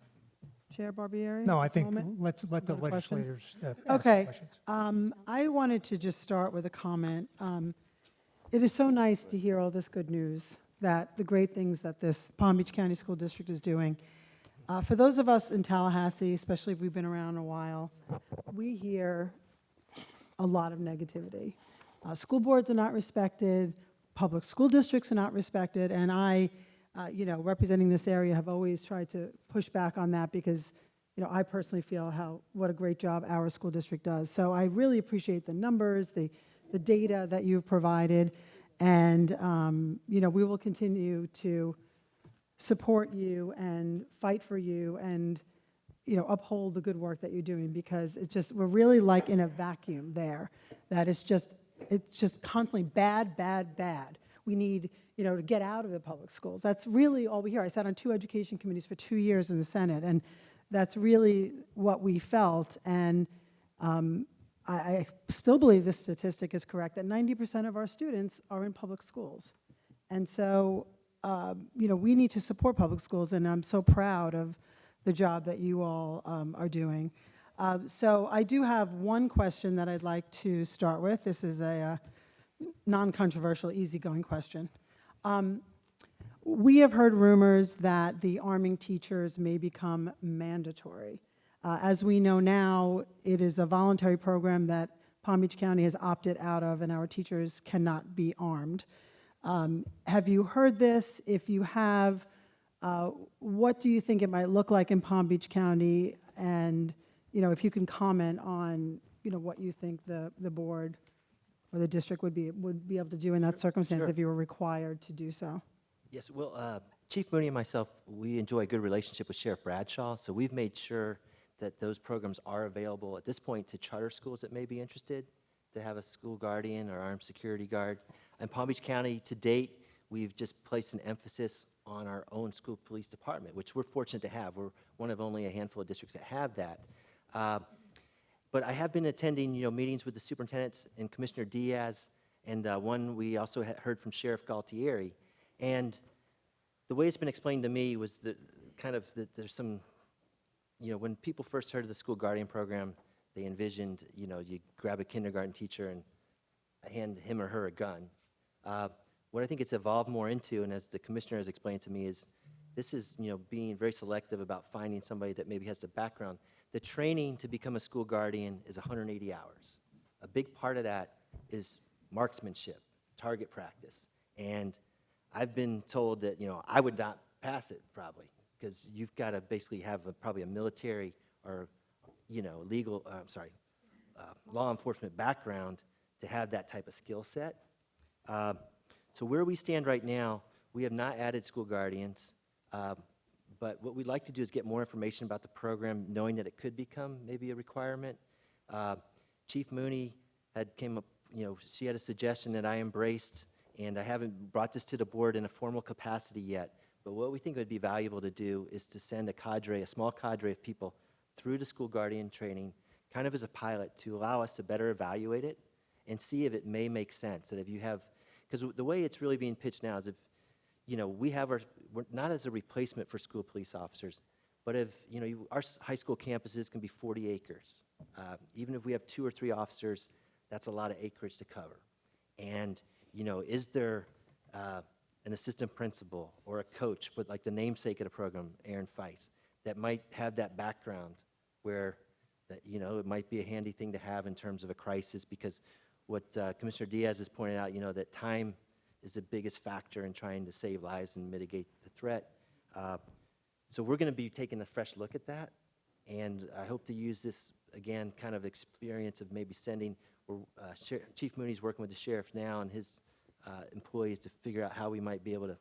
Chair Barbieri? No, at I this think moment? let the Other questions? legislators ask Okay. questions. I wanted to just start with a comment. It is so nice to hear all this good news, that the great things that this Palm Beach County School District is doing. For those of us in Tallahassee, especially if we've been around a while, we hear a lot of negativity. School boards are not respected, public school districts are not respected, and I, representing this area, have always tried to push back on that, because I personally feel what a great job our school district does. So I really appreciate the numbers, the data that you've provided, and we will continue to support you and fight for you and uphold the good work that you're doing, because we're really like in a vacuum there, that it's just constantly bad, bad, bad. We need to get out of the public schools. That's really all we hear. I sat on 2 education committees for 2 years in the Senate, and that's really what we felt. And I still believe this statistic is correct, that 90% of our students are in public schools. And so, we need to support public schools, and I'm so proud of the job that you all are doing. So I do have one question that I'd like to start with. This is a non-controversial, easygoing question. We have heard rumors that the arming teachers may become mandatory. As we know now, it is a voluntary program that Palm Beach County has opted out of, and our teachers cannot be armed. Have you heard this? If you have, what do you think it might look like in Palm Beach County? And if you can comment on what you think the board or the district would be able to do in that circumstance Sure. if you were required to do so. Yes, well, Chief Mooney and myself, we enjoy a good relationship with Sheriff Bradshaw, so we've made sure that those programs are available at this point to charter schools that may be interested to have a school guardian or armed security guard. In Palm Beach County, to date, we've just placed an emphasis on our own school police department, which we're fortunate to have. We're one of only a handful of districts that have that. But I have been attending, meetings with the superintendents and Commissioner Diaz, and one we also heard from Sheriff Galtieri. And the way it's been explained to me was that there's some, when people first heard of the school guardian program, they envisioned, you grab a kindergarten teacher and hand him or her a gun. What I think it's evolved more into, and as the commissioner has explained to me, is this is, being very selective about finding somebody that maybe has the background. The training to become a school guardian is 180 hours. A big part of that is marksmanship, target practice. And I've been told that, I would not pass it probably, because you've got to basically have probably a military or, law enforcement background to have that type of skill set. So where we stand right now, we have not added school guardians, but what we'd like to do is get more information about the program, knowing that it could become maybe a requirement. Chief Mooney came up, she had a suggestion that I embraced, and I haven't brought this to the board in a formal capacity yet, but what we think would be valuable to do is to send a small cadre of people through the school guardian training, kind of as a pilot, to allow us to better evaluate it and see if it may make sense. That if you have, because the way it's really being pitched now is if, we're not as a replacement for school police officers, but if, our high school campuses can be 40 acres. Even if we have 2 or 3 officers, that's a lot of acreage to cover. And, is there an assistant principal or a coach for like the namesake of the program, Aaron Feist, that might have that background where, it might be a handy thing to have in terms of a crisis, because what Commissioner Diaz has pointed out, that time is the biggest factor in trying to save lives and mitigate the threat. So we're going to be taking a fresh look at that, and I hope to use this, again, kind of experience of maybe sending, Chief Mooney's working with the sheriff now and his employees to figure out how we might be able to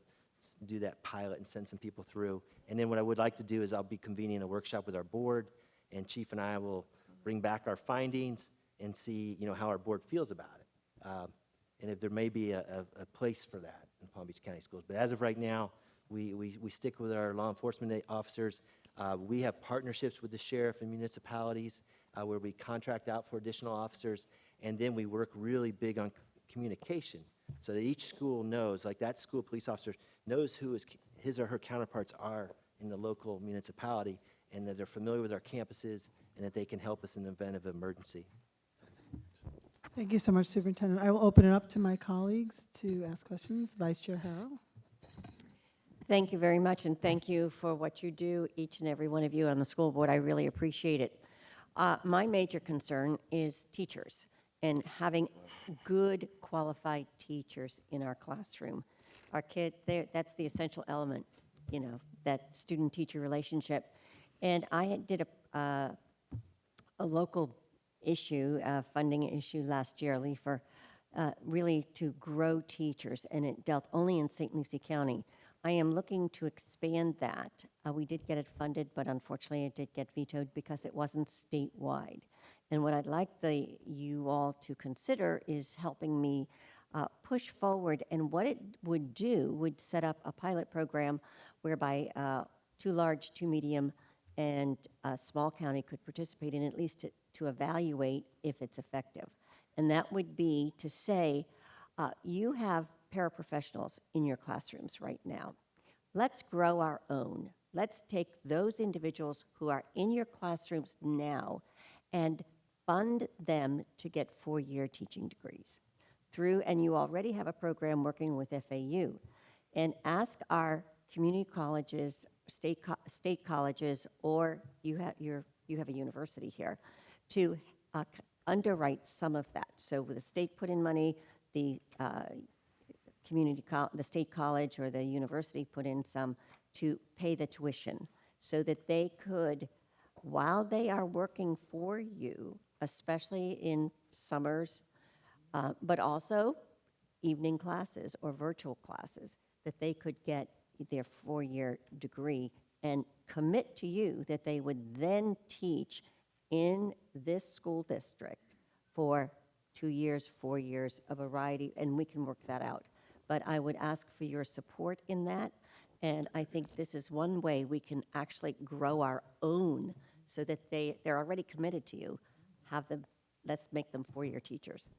do that pilot and send some people through. And then what I would like to do is I'll be convening a workshop with our board, and Chief and I will bring back our findings and see, how our board feels about it. And if there may be a place for that in Palm Beach County Schools. But as of right now, we stick with our law enforcement officers. We have partnerships with the sheriff and municipalities where we contract out for additional officers, and then we work really big on communication so that each school knows, like that school police officer knows who his or her counterparts are in the local municipality, and that they're familiar with our campuses, and that they can help us in the event of emergency. Thank you so much, Superintendent. I will open it up to my colleagues to ask questions. Vice Chair Harrell. Thank you very much, and thank you for what you do, each and every one of you on the school board. I really appreciate it. My major concern is teachers and having good, qualified teachers in our classroom. Our kids, that's the essential element, that student-teacher relationship. And I did a local issue, funding issue last year, for really to grow teachers, and it dealt only in St. Lucie County. I am looking to expand that. We did get it funded, but unfortunately it did get vetoed because it wasn't statewide. And what I'd like you all to consider is helping me push forward, and what it would do would set up a pilot program whereby 2 large, 2 medium, and a small county could participate in, at least to evaluate if it's effective. And that would be to say, you have paraprofessionals in your classrooms right now. Let's grow our own. let's take those individuals who are in your classrooms now and fund them to get 4-year teaching degrees through, and you already have a program working with FAU, and ask our community colleges, state colleges, or you have a university here, to underwrite some of that. So with the state put in money, the the state college or the university put in some to pay the tuition so that they could, while they are working for you, especially in summers, but also evening classes or virtual classes, that they could get their 4-year degree and commit to you that they would then teach in this school district for 2 years, 4 years, a variety, and we can work that out. But I would ask for your support in that, and I think this is one way we can actually grow our own so that they're already committed to you. Have them, let's make them 4-year teachers.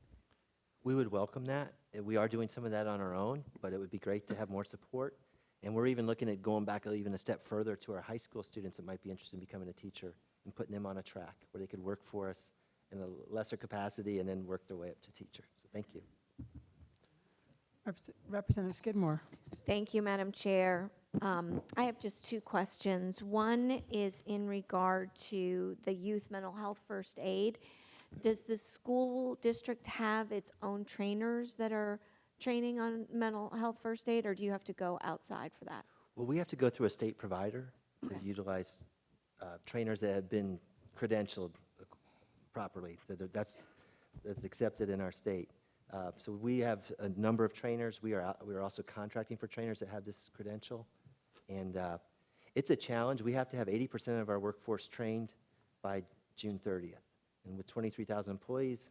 We would welcome that. We are doing some of that on our own, but it would be great to have more support. And we're even looking at going back even a step further to our high school students that might be interested in becoming a teacher and putting them on a track where they could work for us in a lesser capacity and then work their way up to teacher. So thank you. Representative Skidmore. Thank you, Madam Chair. I have just 2 questions. One is in regard to the youth mental health first aid. Does the school district have its own trainers that are training on mental health first aid, or do you have to go outside for that? Well, we have to go through a state provider to utilize trainers that have been credentialed properly. That's accepted in our state. So we have a number of trainers. We are also contracting for trainers that have this credential. And it's a challenge. We have to have 80% of our workforce trained by June 30th. And with 23,000 employees,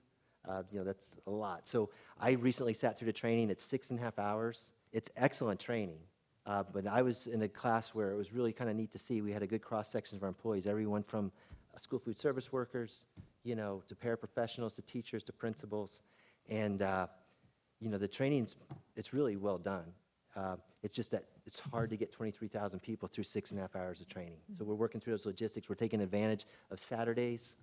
that's a lot. So I recently sat through the training. It's 6.5 hours. It's excellent training. But I was in a class where it was really kind of neat to see. We had a good cross-section of our employees, everyone from school food service workers, to paraprofessionals, to teachers, to principals. And, the training's, it's really well done. It's just that it's hard to get 23,000 people through 6.5 hours of training. So we're working through those logistics. We're taking advantage of Saturdays,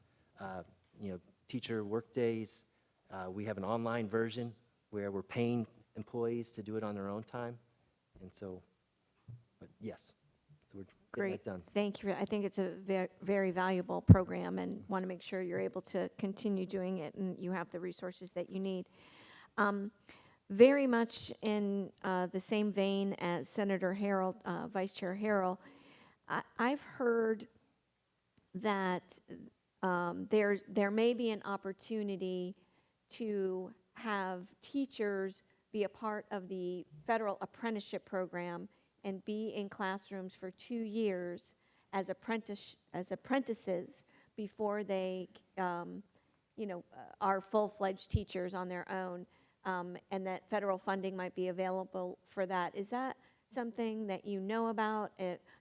teacher work days. We have an online version where we're paying employees to do it on their own time. And so, but yes, we're getting Great. that done. Thank you. I think it's a very valuable program and want to make sure you're able to continue doing it and you have the resources that you need. Very much in the same vein as Senator Harrell, Vice Chair Harrell, I've heard that there may be an opportunity to have teachers be a part of the federal apprenticeship program and be in classrooms for 2 years as apprentices before they, are full-fledged teachers on their own, and that federal funding might be available for that. Is that something that you know about?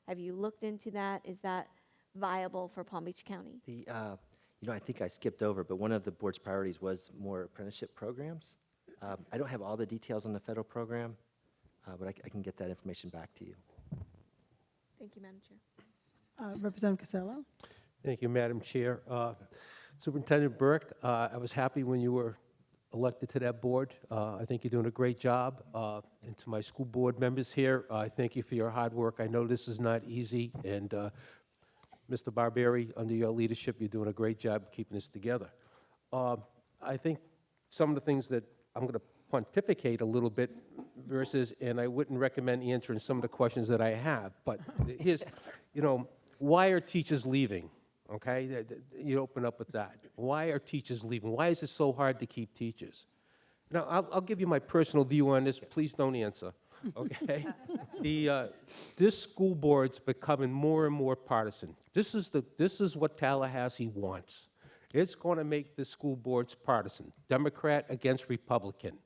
Have you looked into that? Is that viable for Palm Beach County? I think I skipped over, but one of the board's priorities was more apprenticeship programs. I don't have all the details on the federal program, but I can get that information back to you. Thank you, Madam Chair. Representative Casello. Thank you, Madam Chair. Superintendent Burke, I was happy when you were elected to that board. I think you're doing a great job. And to my school board members here, I thank you for your hard work. I know this is not easy, and Mr. Barbieri, under your leadership, you're doing a great job keeping this together. I think some of the things that I'm going to pontificate a little bit versus, and I wouldn't recommend answering some of the questions that I have, but here's, why are teachers leaving? Okay, you open up with that. Why are teachers leaving? Why is it so hard to keep teachers? Now, I'll give you my personal view on this. Please don't answer, okay? This school board's becoming more and more partisan. This is what Tallahassee wants. It's going to make the school boards partisan, Democrat against Republican.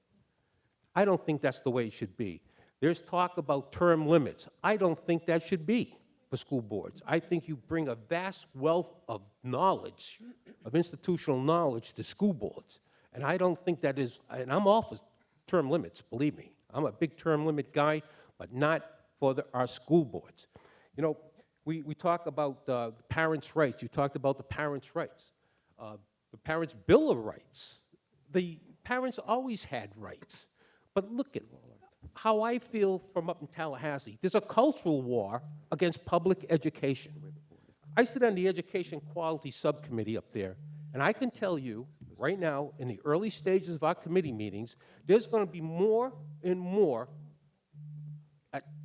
I don't think that's the way it should be. There's talk about term limits. I don't think that should be for school boards. I think you bring a vast wealth of knowledge, of institutional knowledge to school boards. And I don't think that is, and I'm all for term limits, believe me. I'm a big term limit guy, but not for our school boards. We talk about parents' rights. You talked about the parents' rights. The Parents' Bill of Rights. The parents always had rights. But look at how I feel from up in Tallahassee. There's a cultural war against public education. I sit on the Education Quality Subcommittee up there, and I can tell you right now, in the early stages of our committee meetings, there's going to be more and more,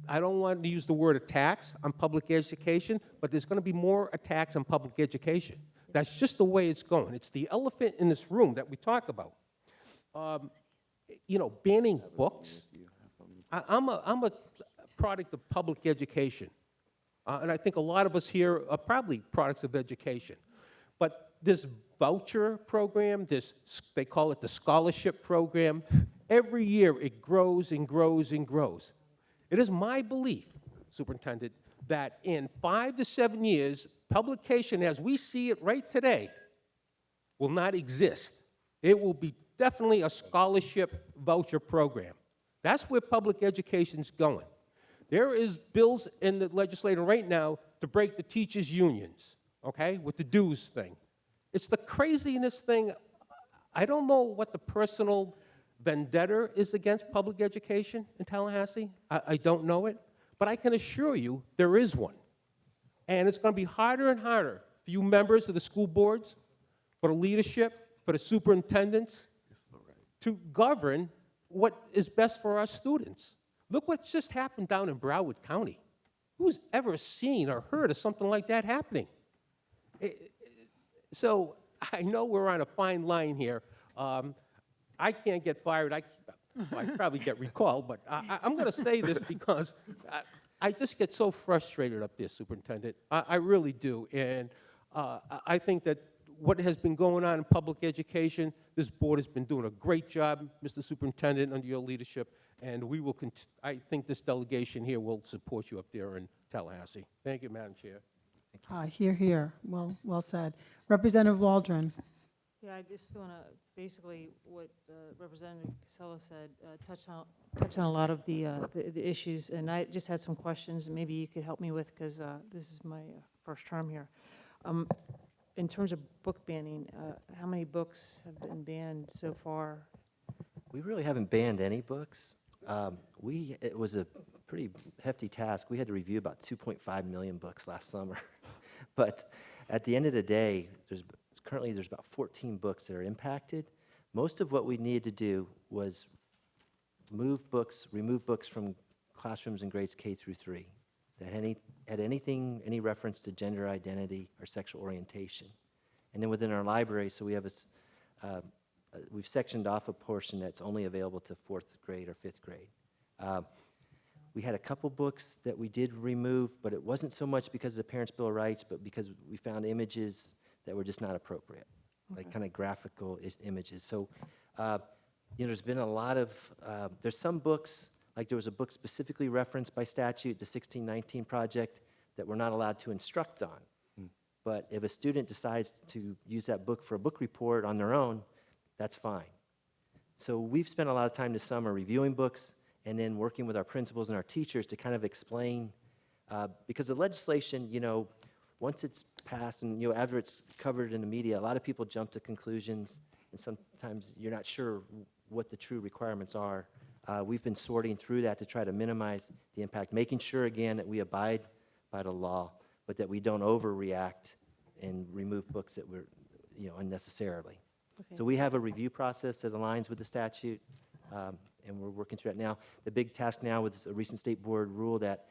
I don't want to use the word attacks on public education, but there's going to be more attacks on public education. That's just the way it's going. It's the elephant in this room that we talk about. You know, banning books. I'm a product of public education. And I think a lot of us here are probably products of education. But this voucher program, they call it the scholarship program, every year it grows and grows and grows. It is my belief, Superintendent, that in 5 to 7 years, publication as we see it right today will not exist. It will be definitely a scholarship voucher program. That's where public education's going. There is bills in the legislature right now to break the teachers' unions, okay, with the dues thing. It's the craziness thing. I don't know what the personal vendetta is against public education in Tallahassee. I don't know it, but I can assure you there is one. And it's going to be harder and harder for you members of the school boards, for the leadership, for the superintendents, to govern what is best for our students. Look what just happened down in Broward County. Who's ever seen or heard of something like that happening? So I know we're on a fine line here. I can't get fired. I probably get recalled, but I'm going to say this because I just get so frustrated up there, Superintendent. I really do. And I think that what has been going on in public education, this board has been doing a great job, Mr. Superintendent, under your leadership, and we will. I think this delegation here will support you up there in Tallahassee. Thank you, Madam Chair. Hear, hear. Well said. Representative Waldron. Yeah, I just want to, basically, what Representative Casella said, touch on a lot of the issues, and I just had some questions, and maybe you could help me with, because this is my first term here. In terms of book banning, how many books have been banned so far? We really haven't banned any books. It was a pretty hefty task. We had to review about 2.5 million books last summer. But at the end of the day, currently there's about 14 books that are impacted. Most of what we needed to do was remove books from classrooms in grades K through 3 that had any reference to gender identity or sexual orientation. And then within our library, so we have we've sectioned off a portion that's only available to 4th grade or 5th grade. We had a couple books that we did remove, but it wasn't so much because of the Parents' Bill of Rights, but because we found images that were just not appropriate, like kind of graphical images. So, there's been a lot of, there's some books, like there was a book specifically referenced by statute, the 1619 project, that we're not allowed to instruct on. But if a student decides to use that book for a book report on their own, that's fine. So we've spent a lot of time this summer reviewing books and then working with our principals and our teachers to kind of explain, because the legislation, once it's passed and after it's covered in the media, a lot of people jump to conclusions, and sometimes you're not sure what the true requirements are. We've been sorting through that to try to minimize the impact, making sure again that we abide by the law, but that we don't overreact and remove books that were, unnecessarily. Okay. So we have a review process that aligns with the statute, and we're working through that now. The big task now with a recent state board rule that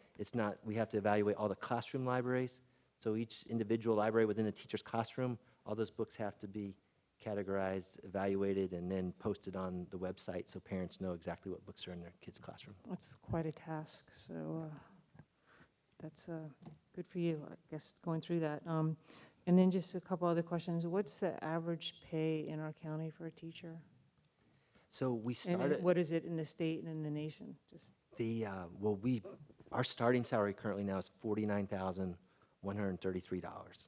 we have to evaluate all the classroom libraries. So each individual library within a teacher's classroom, all those books have to be categorized, evaluated, and then posted on the website so parents know exactly what books are in their kids' classroom. That's quite a task, so that's good for you, I guess, going through that. And then just a couple other questions. What's the average pay in our county for a teacher? So we And started. what is it in the state and in the nation? Just Our starting salary currently now is $49,133.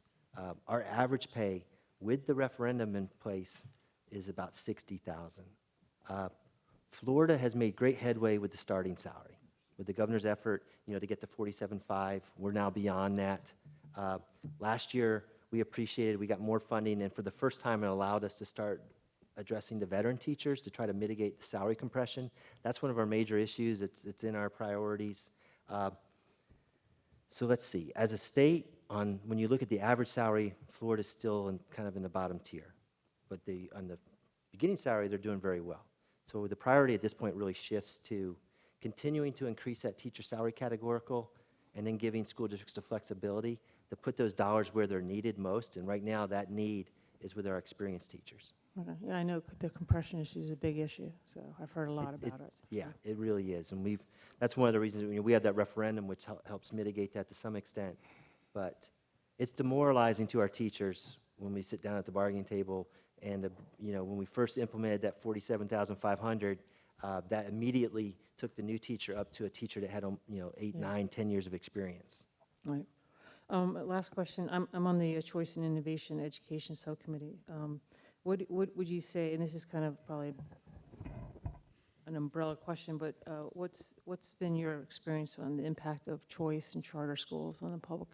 Our average pay with the referendum in place is about $60,000. Florida has made great headway with the starting salary. With the governor's effort, to get to 47.5, we're now beyond that. Last year, we appreciated, we got more funding, and for the first time, it allowed us to start addressing the veteran teachers to try to mitigate the salary compression. That's one of our major issues. It's in our priorities. So let's see. As a state, when you look at the average salary, Florida's still kind of in the bottom tier. But on the beginning salary, they're doing very well. So the priority at this point really shifts to continuing to increase that teacher salary categorical and then giving school districts the flexibility to put those dollars where they're needed most. And right now, that need is with our experienced teachers. Okay. Yeah, I know the compression issue is a big issue, so I've heard a lot about it. Yeah, it really is. And that's one of the reasons we have that referendum, which helps mitigate that to some extent. But it's demoralizing to our teachers when we sit down at the bargaining table and, when we first implemented that 47,500, that immediately took the new teacher up to a teacher that had, 8, 9, 10 years of experience. Right. Last question. I'm on the Choice and Innovation Education Subcommittee. What would you say, and this is kind of probably an umbrella question, but what's been your experience on the impact of choice and charter schools on the public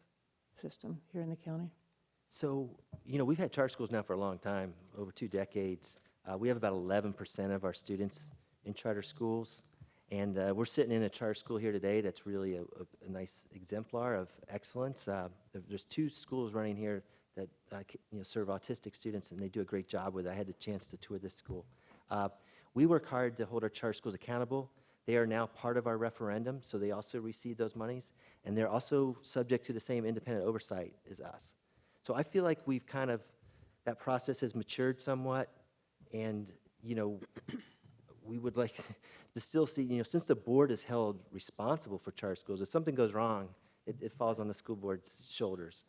system here in the county? So, we've had charter schools now for a long time, over 2 decades. We have about 11% of our students in charter schools. And we're sitting in a charter school here today that's really a nice exemplar of excellence. There's 2 schools running here that serve autistic students, and they do a great job with it. I had the chance to tour this school. We work hard to hold our charter schools accountable. They are now part of our referendum, so they also receive those monies, and they're also subject to the same independent oversight as us. So I feel like that process has matured somewhat, and, we would like to still see, since the board is held responsible for charter schools, if something goes wrong, it falls on the school board's shoulders.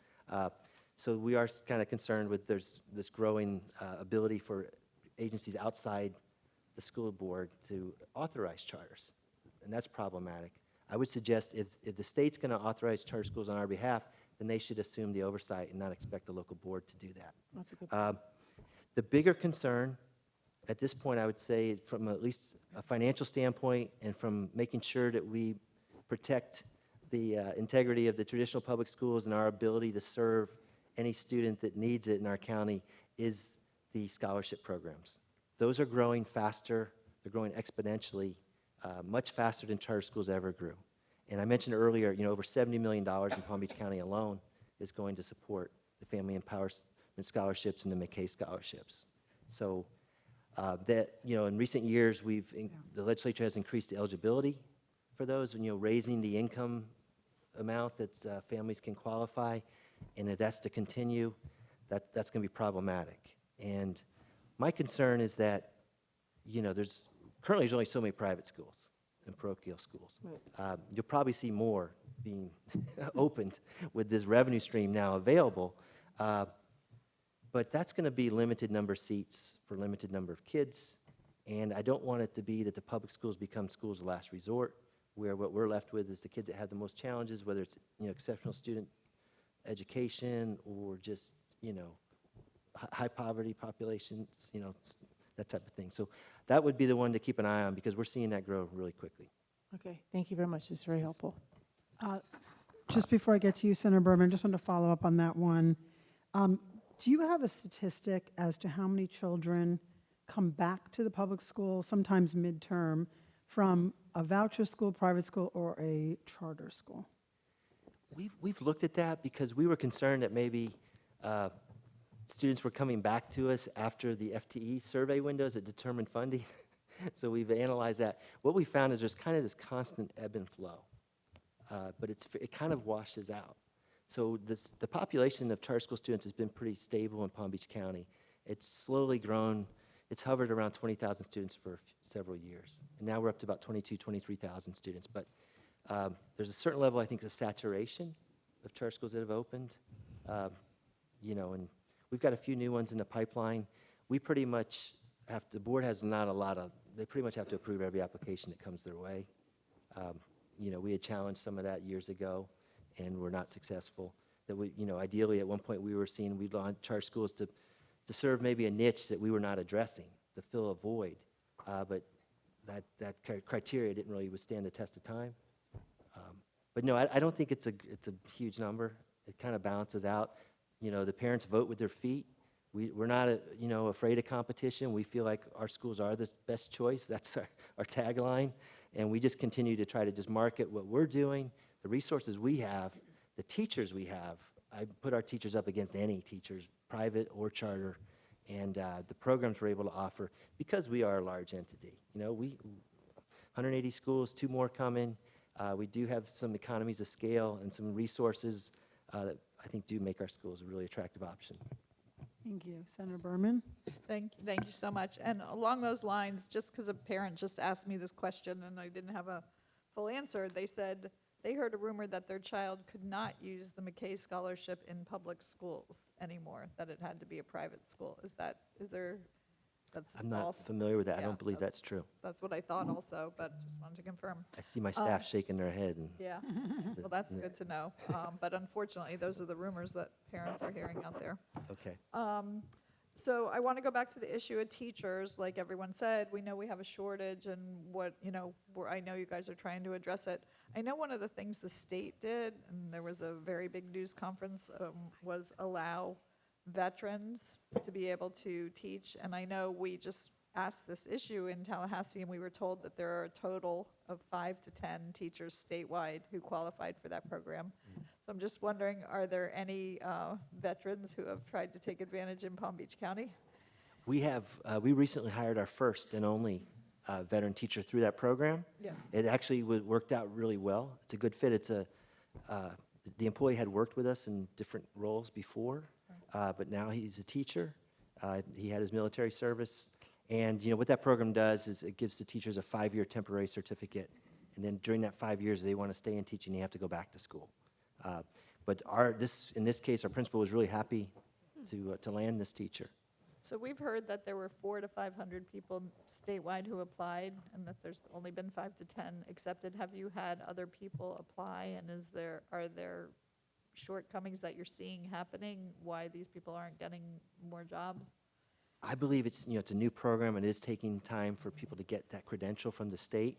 So we are kind of concerned with there's this growing ability for agencies outside the school board to authorize charters, and that's problematic. I would suggest if the state's going to authorize charter schools on our behalf, then they should assume the oversight and not expect the local board to do that. That's a good point. The bigger concern at this point, I would say, from at least a financial standpoint and from making sure that we protect the integrity of the traditional public schools and our ability to serve any student that needs it in our county, is the scholarship programs. Those are growing faster. They're growing exponentially, much faster than charter schools ever grew. And I mentioned earlier, over $70 million in Palm Beach County alone is going to support the Family Empowerment Scholarships and the McKay Scholarships. So in recent years, the legislature has increased the eligibility for those, raising the income amount that families can qualify, and if that's to continue, that's going to be problematic. And my concern is that, there's only so many private schools and parochial schools. Right. You'll probably see more being opened with this revenue stream now available. But that's going to be limited number of seats for limited number of kids, and I don't want it to be that the public schools become schools of last resort, where what we're left with is the kids that have the most challenges, whether it's exceptional student education or just high poverty populations, that type of thing. So that would be the one to keep an eye on because we're seeing that grow really quickly. Okay, thank you very much. It's very helpful. Just before I get to you, Senator Berman, I just want to follow up on that one. Do you have a statistic as to how many children come back to the public school, sometimes midterm, from a voucher school, private school, or a charter school? We've looked at that because we were concerned that maybe students were coming back to us after the FTE survey windows that determined funding. So we've analyzed that. What we found is there's kind of this constant ebb and flow, but it kind of washes out. So the population of charter school students has been pretty stable in Palm Beach County. It's slowly grown. It's hovered around 20,000 students for several years. And now we're up to about 23,000 students. But there's a certain level, I think, of saturation of charter schools that have opened. And we've got a few new ones in the pipeline. We pretty much the board has not a lot of, they pretty much have to approve every application that comes their way. We had challenged some of that years ago, and we're not successful. That ideally at one point we'd launch charter schools to serve maybe a niche that we were not addressing, to fill a void. But that criteria didn't really withstand the test of time. But no, I don't think it's a huge number. It kind of balances out. You know, the parents vote with their feet. We're not, afraid of competition. We feel like our schools are the best choice. That's our tagline. And we just continue to try to just market what we're doing, the resources we have, the teachers we have. I put our teachers up against any teachers, private or charter, and the programs we're able to offer because we are a large entity. You know, 180 schools, 2 more coming. We do have some economies of scale and some resources that I think do make our schools a really attractive option. Thank you. Senator Berman? Thank you so much. And along those lines, just because a parent just asked me this question and I didn't have a full answer, they said they heard a rumor that their child could not use the McKay Scholarship in public schools anymore, that it had to be a private school. That's I'm not false? familiar with that. I Yeah, don't believe that's true. That's what I thought also, but just wanted to confirm. I see my staff shaking their head. And Yeah, well, that's good to know. But unfortunately, those are the rumors that parents are hearing out there. Okay. So I want to go back to the issue of teachers. Like everyone said, we know we have a shortage, and I know you guys are trying to address it. I know one of the things the state did, and there was a very big news conference, was allow veterans to be able to teach. And I know we just asked this issue in Tallahassee, and we were told that there are a total of 5 to 10 teachers statewide who qualified for that program. So I'm just wondering, are there any veterans who have tried to take advantage in Palm Beach County? We recently hired our first and only veteran teacher through that program. Yeah. It actually worked out really well. It's a good fit. The employee had worked with us in different roles before, but now he's a teacher. He had his military service. And what that program does is it gives the teachers a 5-year temporary certificate. And then during that 5 years, they want to stay in teaching, you have to go back to school. But in this case, our principal was really happy to land this teacher. So we've heard that there were 400 to 500 people statewide who applied, and that there's only been 5 to 10 accepted. Have you had other people apply, and are there shortcomings that you're seeing happening, why these people aren't getting more jobs? I believe it's a new program, and it is taking time for people to get that credential from the state.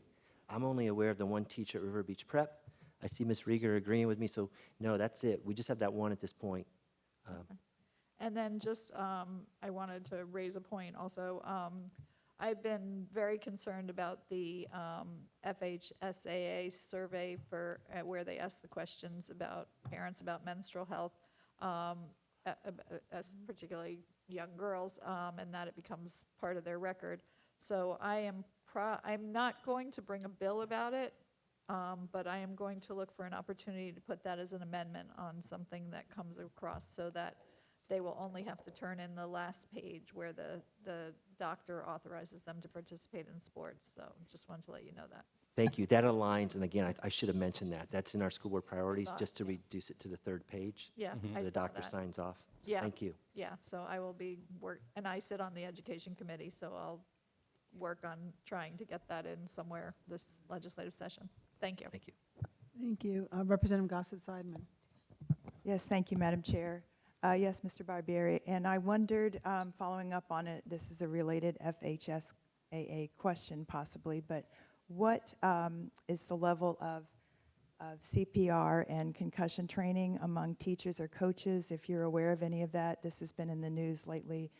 I'm only aware of the one teacher at River Beach Prep. I see Ms. Rieger agreeing with me, so no, that's it. We just have that one at this point. And then just, I wanted to raise a point also. I've been very concerned about the FHSAA survey where they ask the questions about parents about menstrual health, particularly young girls, and that it becomes part of their record. So I'm not going to bring a bill about it, but I am going to look for an opportunity to put that as an amendment on something that comes across so that they will only have to turn in the last page where the doctor authorizes them to participate in sports. So just wanted to let you know that. Thank you. That aligns, and again, I should have mentioned that. That's in our school board priorities, just to reduce it to the 3rd page. Yeah, I The saw doctor that. signs off. So Yeah. Thank you. Yeah, so I will be and I sit on the education committee, so I'll work on trying to get that in somewhere this legislative session. Thank you. Thank you. Thank you. Representative Gossett-Seidman. Yes, thank you, Madam Chair. Yes, Mr. Barbieri, and I wondered, following up on it, this is a related FHSAA question possibly, but what is the level of CPR and concussion training among teachers or coaches? If you're aware of any of that, this has been in the news lately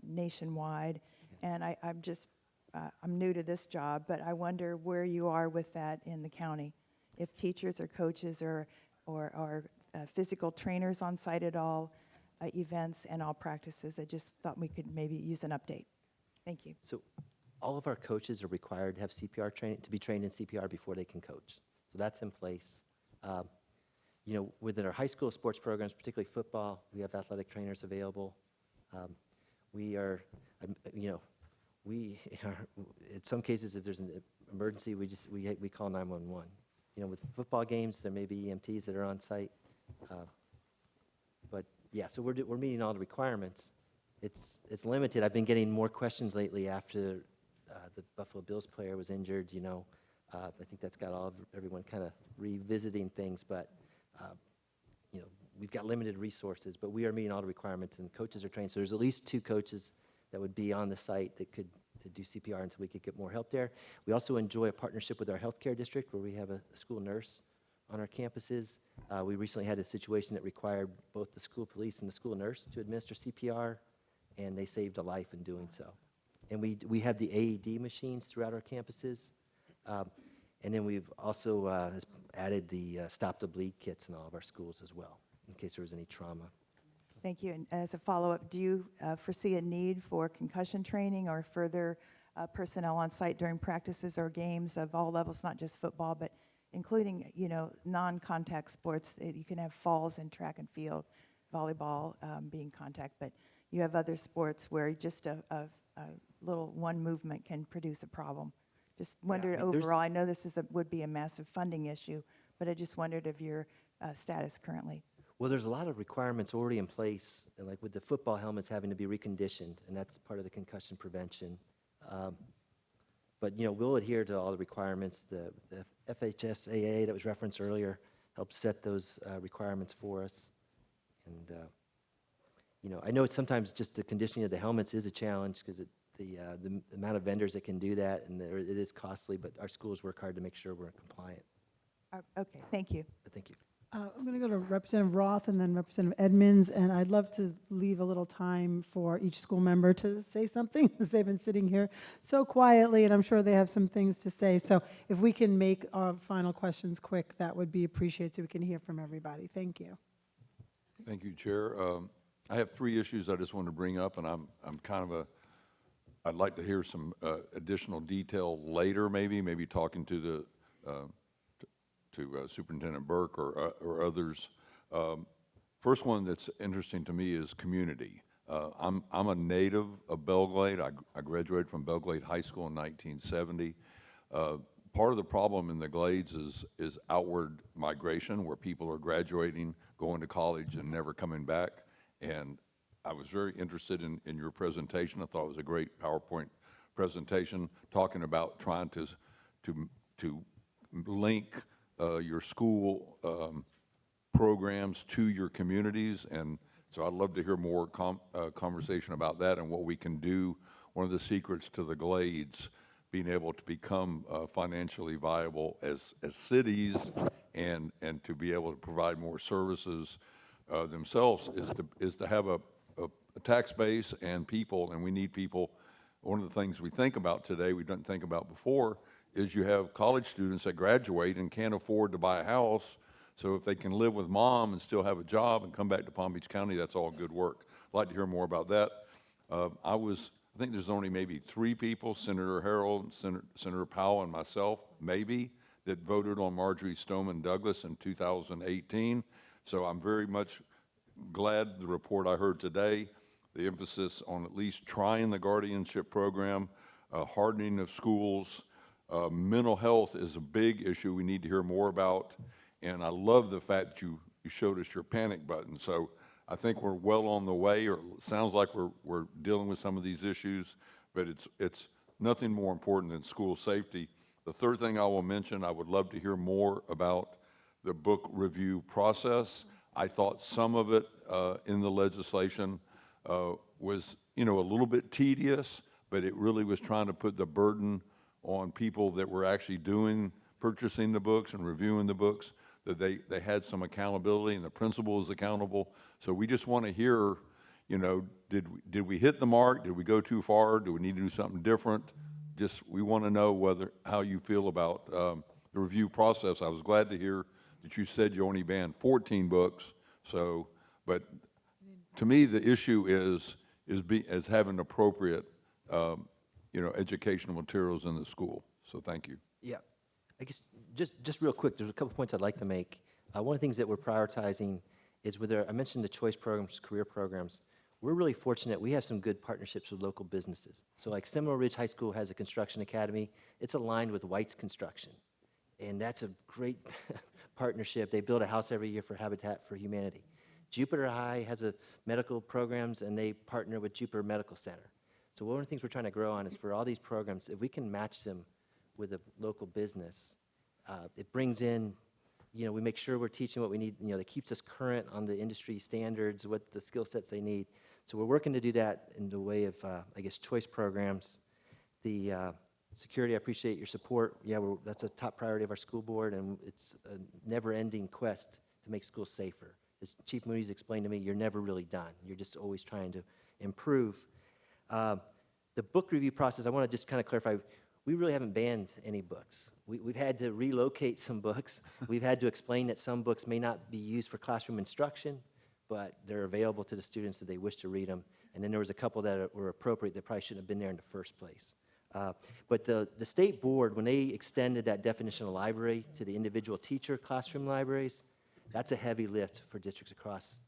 nationwide, and I'm new to this job, but I wonder where you are with that in the county. If teachers or coaches or physical trainers on site at all events and all practices. I just thought we could maybe use an update. Thank you. So all of our coaches are required to have CPR training, to be trained in CPR before they can coach. So that's in place. Within our high school sports programs, particularly football, we have athletic trainers available. We are, in some cases, if there's an emergency, we call 911. With football games, there may be EMTs that are on site. But yeah, so we're meeting all the requirements. It's limited. I've been getting more questions lately after the Buffalo Bills player was injured. I think that's got everyone kind of revisiting things. But we've got limited resources, but we are meeting all the requirements, and coaches are trained. So there's at least 2 coaches that would be on the site that could do CPR until we could get more help there. We also enjoy a partnership with our healthcare district where we have a school nurse on our campuses. We recently had a situation that required both the school police and the school nurse to administer CPR, and they saved a life in doing so. And we have the AED machines throughout our campuses. And then we've also added the Stop the Bleed kits in all of our schools as well, in case there was any trauma. Thank you. And as a follow-up, do you foresee a need for concussion training or further personnel on site during practices or games of all levels, not just football, but including, non-contact sports? You can have falls in track and field, volleyball being contact, but you have other sports where just a little one movement can produce a problem. Just wondered overall, I know this would be a massive funding issue, but I just wondered of your status currently. Well, there's a lot of requirements already in place, and like with the football helmets having to be reconditioned, and that's part of the concussion prevention. But we'll adhere to all the requirements. The FHSAA that was referenced earlier helps set those requirements for us. And I know it's sometimes just the conditioning of the helmets is a challenge because the amount of vendors that can do that, and it is costly. But our schools work hard to make sure we're compliant. Okay, thank you. Thank you. I'm going to go to Representative Roth and then Representative Edmonds, and I'd love to leave a little time for each school member to say something, because they've been sitting here so quietly, and I'm sure they have some things to say. So if we can make our final questions quick, that would be appreciated so we can hear from everybody. Thank you. Thank you, Chair. I have 3 issues I just want to bring up, and I'm kind of I'd like to hear some additional detail later, maybe talking to the Superintendent Burke or others. First one that's interesting to me is community. I'm a native of Belglade. I graduated from Belglade High School in 1970. Part of the problem in the Glades is outward migration, where people are graduating, going to college, and never coming back. And I was very interested in your presentation. I thought it was a great PowerPoint presentation, talking about trying to link your school programs to your communities. And so I'd love to hear more conversation about that and what we can do. One of the secrets to the Glades being able to become financially viable as cities and to be able to provide more services themselves is to have a tax base and people, and we need people. One of the things we think about today, we didn't think about before, is you have college students that graduate and can't afford to buy a house. So if they can live with mom and still have a job and come back to Palm Beach County, that's all good work. I'd like to hear more about that. I think there's only maybe 3 people, Senator Harold, Senator Powell, and myself, maybe, that voted on Marjorie Stoneman Douglas in 2018. So I'm very much glad the report I heard today, the emphasis on at least trying the guardianship program, hardening of schools. Mental health is a big issue we need to hear more about, and I love the fact that you showed us your panic button. So I think we're well on the way, or it sounds like we're dealing with some of these issues, but it's nothing more important than school safety. The third thing I will mention, I would love to hear more about the book review process. I thought some of it in the legislation was, a little bit tedious, but it really was trying to put the burden on people that were actually purchasing the books and reviewing the books, that they had some accountability and the principal is accountable. So we just want to hear, did we hit the mark? Did we go too far? Do we need to do something different? We want to know how you feel about the review process. I was glad to hear that you said you only banned 14 books. But to me, the issue is having appropriate, educational materials in the school. So thank you. Yeah, I guess just real quick, there's a couple points I'd like to make. One of the things that we're prioritizing is I mentioned the choice programs, career programs. We're really fortunate. We have some good partnerships with local businesses. So like Seminole Ridge High School has a construction academy. It's aligned with White's Construction. And that's a great partnership. They build a house every year for Habitat for Humanity. Jupiter High has medical programs, and they partner with Jupiter Medical Center. So one of the things we're trying to grow on is for all these programs, if we can match them with a local business, it brings in, we make sure we're teaching what we need, that keeps us current on the industry standards, what the skill sets they need. So we're working to do that in the way of, choice programs. The Security, I appreciate your support. Yeah, that's a top priority of our school board, and it's a never-ending quest to make schools safer. As Chief Moody's explained to me, you're never really done. You're just always trying to improve. The book review process, I want to just kind of clarify, we really haven't banned any books. We've had to relocate some books. We've had to explain that some books may not be used for classroom instruction, but they're available to the students if they wish to read them. And then there was a couple that were appropriate that probably shouldn't have been there in the first place. But the state board, when they extended that definition of library to the individual teacher classroom libraries, that's a heavy lift for districts across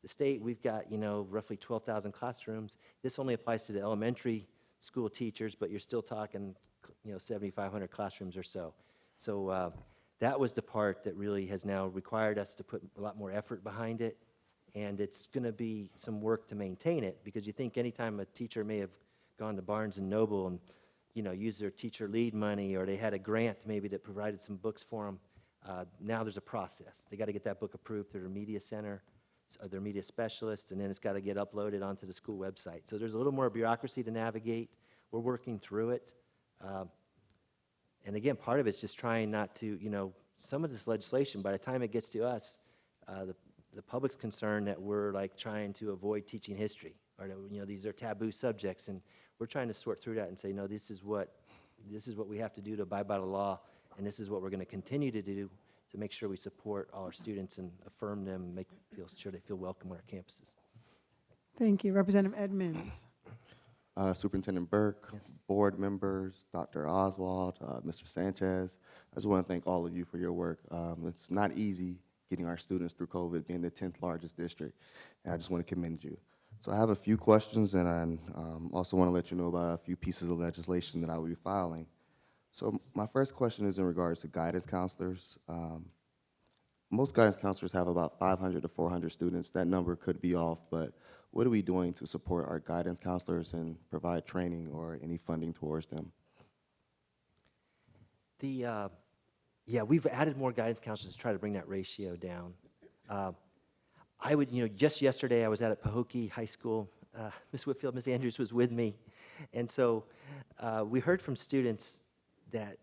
the state. We've got, roughly 12,000 classrooms. This only applies to the elementary school teachers, but you're still talking, 7,500 classrooms or so. So that was the part that really has now required us to put a lot more effort behind it. And it's going to be some work to maintain it, because you think anytime a teacher may have gone to Barnes & Noble and, used their teacher lead money, or they had a grant maybe that provided some books for them, now there's a process. They got to get that book approved through their media center, their media specialist, and then it's got to get uploaded onto the school website. So there's a little more bureaucracy to navigate. We're working through it. And again, part of it's just trying not to, some of this legislation, by the time it gets to us, the public's concerned that we're like trying to avoid teaching history, or that, these are taboo subjects, and we're trying to sort through that and say, no, this is what we have to do to abide by the law, and this is what we're going to continue to do to make sure we support all our students and affirm them, and make sure they feel welcome on our campuses. Thank you. Representative Edmonds. Superintendent Burke, board members, Dr. Oswald, Mr. Sanchez, I just want to thank all of you for your work. It's not easy getting our students through COVID, being the 10th largest district, and I just want to commend you. So I have a few questions, and I also want to let you know about a few pieces of legislation that I will be filing. So my first question is in regards to guidance counselors. Most guidance counselors have about 500 to 400 students. That number could be off, but what are we doing to support our guidance counselors and provide training or any funding towards them? Yeah, we've added more guidance counselors to try to bring that ratio down. I would, just yesterday I was out at Pahokee High School. Ms. Whitfield, Ms. Andrews was with me. And so we heard from students that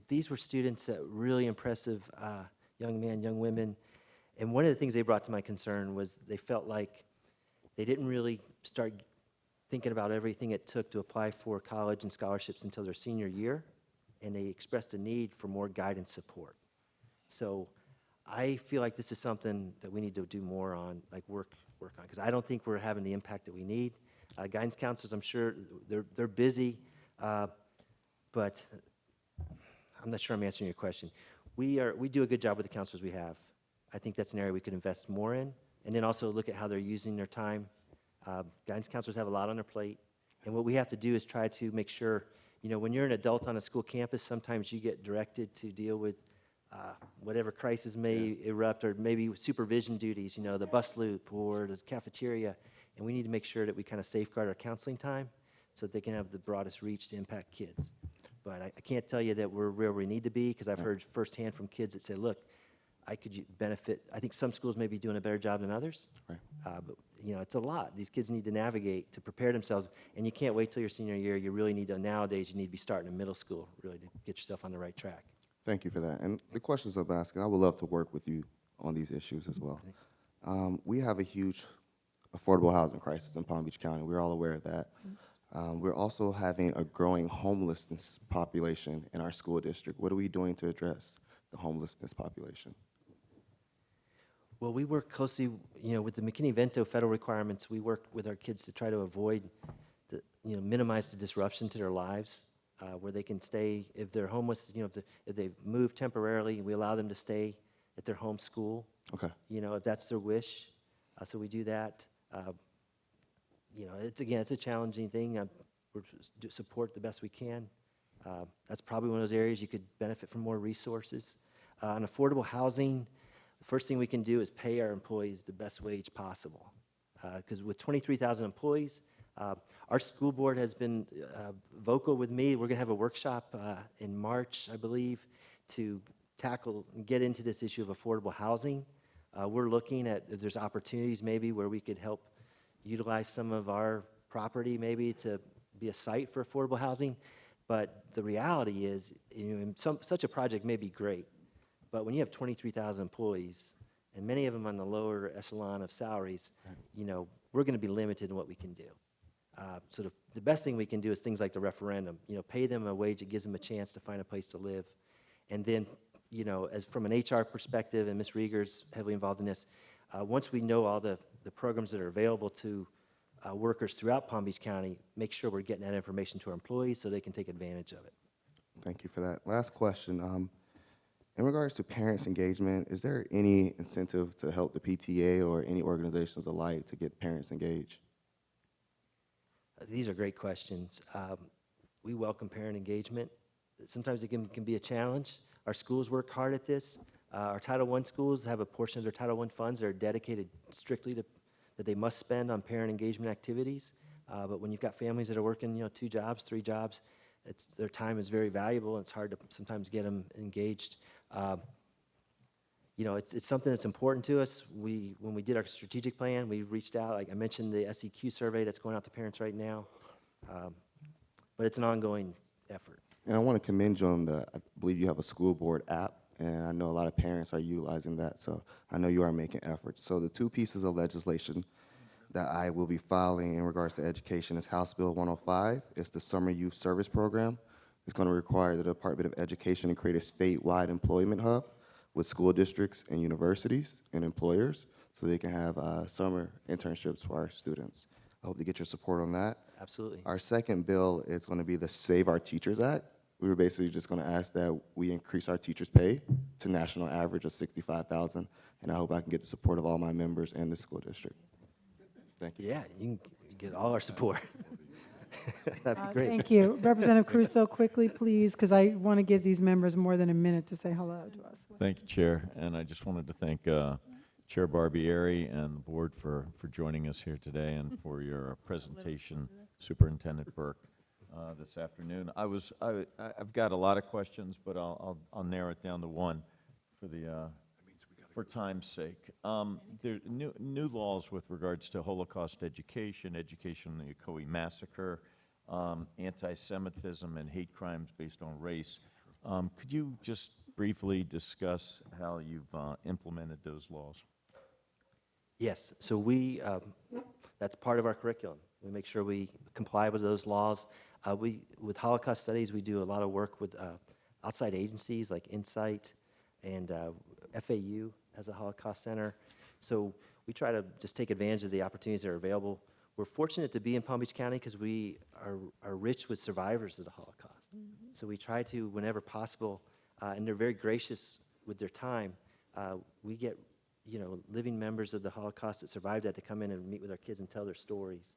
these were students that really impressive young men, young women. And one of the things they brought to my concern was they felt like they didn't really start thinking about everything it took to apply for college and scholarships until their senior year, and they expressed a need for more guidance support. So I feel like this is something that we need to do more on, like work on, because I don't think we're having the impact that we need. Guidance counselors, I'm sure they're busy, but I'm not sure I'm answering your question. We do a good job with the counselors we have. I think that's an area we could invest more in, and then also look at how they're using their time. Guidance counselors have a lot on their plate, and what we have to do is try to make sure, when you're an adult on a school campus, sometimes you get directed to deal with whatever crisis may erupt, or maybe supervision duties, the bus loop or the cafeteria, and we need to make sure that we kind of safeguard our counseling time so that they can have the broadest reach to impact kids. But I can't tell you that we're where we need to be, because I've heard firsthand from kids that say, look, I could benefit. I think some schools may be doing a better job than others, right. But it's a lot. These kids need to navigate to prepare themselves, and you can't wait till your senior year. You really need to, nowadays, you need to be starting in middle school, really, to get yourself on the right track. Thank you for that. And the questions I'm asking, I would love to work with you on these issues as well. We have a huge affordable housing crisis in Palm Beach County. We're all aware of that. We're also having a growing homelessness population in our school district. What are we doing to address the homelessness population? Well, we work closely, with the McKinney-Vento federal requirements. We work with our kids to try to avoid, minimize the disruption to their lives, where they can stay. If they're homeless, if they've moved temporarily, we allow them to stay at their home school. Okay. If that's their wish. So we do that. It's a challenging thing. We support the best we can. That's probably one of those areas you could benefit from more resources. On affordable housing, the first thing we can do is pay our employees the best wage possible. Because with 23,000 employees, our school board has been vocal with me. We're going to have a workshop in March, I believe, to tackle and get into this issue of affordable housing. We're looking at if there's opportunities maybe where we could help utilize some of our property maybe to be a site for affordable housing. But the reality is, such a project may be great, but when you have 23,000 employees, and many of them on the lower echelon of salaries, we're going to be limited in what we can do. So the best thing we can do is things like the referendum. Pay them a wage that gives them a chance to find a place to live. And then, as from an HR perspective, and Ms. Rieger's heavily involved in this, once we know all the programs that are available to workers throughout Palm Beach County, make sure we're getting that information to our employees so they can take advantage of it. Thank you for that. Last question. In regards to parents' engagement, is there any incentive to help the PTA or any organizations alike to get parents engaged? These are great questions. We welcome parent engagement. Sometimes it can be a challenge. Our schools work hard at this. Our Title I schools have a portion of their Title I funds that are dedicated strictly to that they must spend on parent engagement activities. But when you've got families that are working, 2 jobs, 3 jobs, their time is very valuable, and it's hard to sometimes get them engaged. It's something that's important to us. When we did our strategic plan, we reached out. Like I mentioned, the SEQ survey that's going out to parents right now. But it's an ongoing effort. And I want to commend you on I believe you have a school board app, and I know a lot of parents are utilizing that, so I know you are making efforts. So the 2 pieces of legislation that I will be filing in regards to education is House Bill 105. It's the Summer Youth Service Program. It's going to require the Department of Education to create a statewide employment hub with school districts and universities and employers so they can have summer internships for our students. I hope to get your support on that. Absolutely. Our second bill is going to be the Save Our Teachers Act. We were basically just going to ask that we increase our teachers' pay to national average of $65,000, and I hope I can get the support of all my members and the school district. Thank you. Yeah, you can get all our support. That'd be great. Thank you. Representative Crusoe, quickly, please, because I want to give these members more than a minute to say hello to us. Thank you, Chair. And I just wanted to thank Chair Barbieri and the board for joining us here today and for your presentation, Superintendent Burke, this afternoon. I've got a lot of questions, but I'll narrow it down to one for time's sake. There are new laws with regards to Holocaust education, education on the Ocoee Massacre, anti-Semitism, and hate crimes based on race. Could you just briefly discuss how you've implemented those laws? Yes, so that's part of our curriculum. We make sure we comply with those laws. With Holocaust studies, we do a lot of work with outside agencies like Insight and FAU as a Holocaust Center. So we try to just take advantage of the opportunities that are available. We're fortunate to be in Palm Beach County because we are rich with survivors of the Holocaust. Mm-hmm. So we try to, whenever possible, and they're very gracious with their time, we get living members of the Holocaust that survived that to come in and meet with our kids and tell their stories.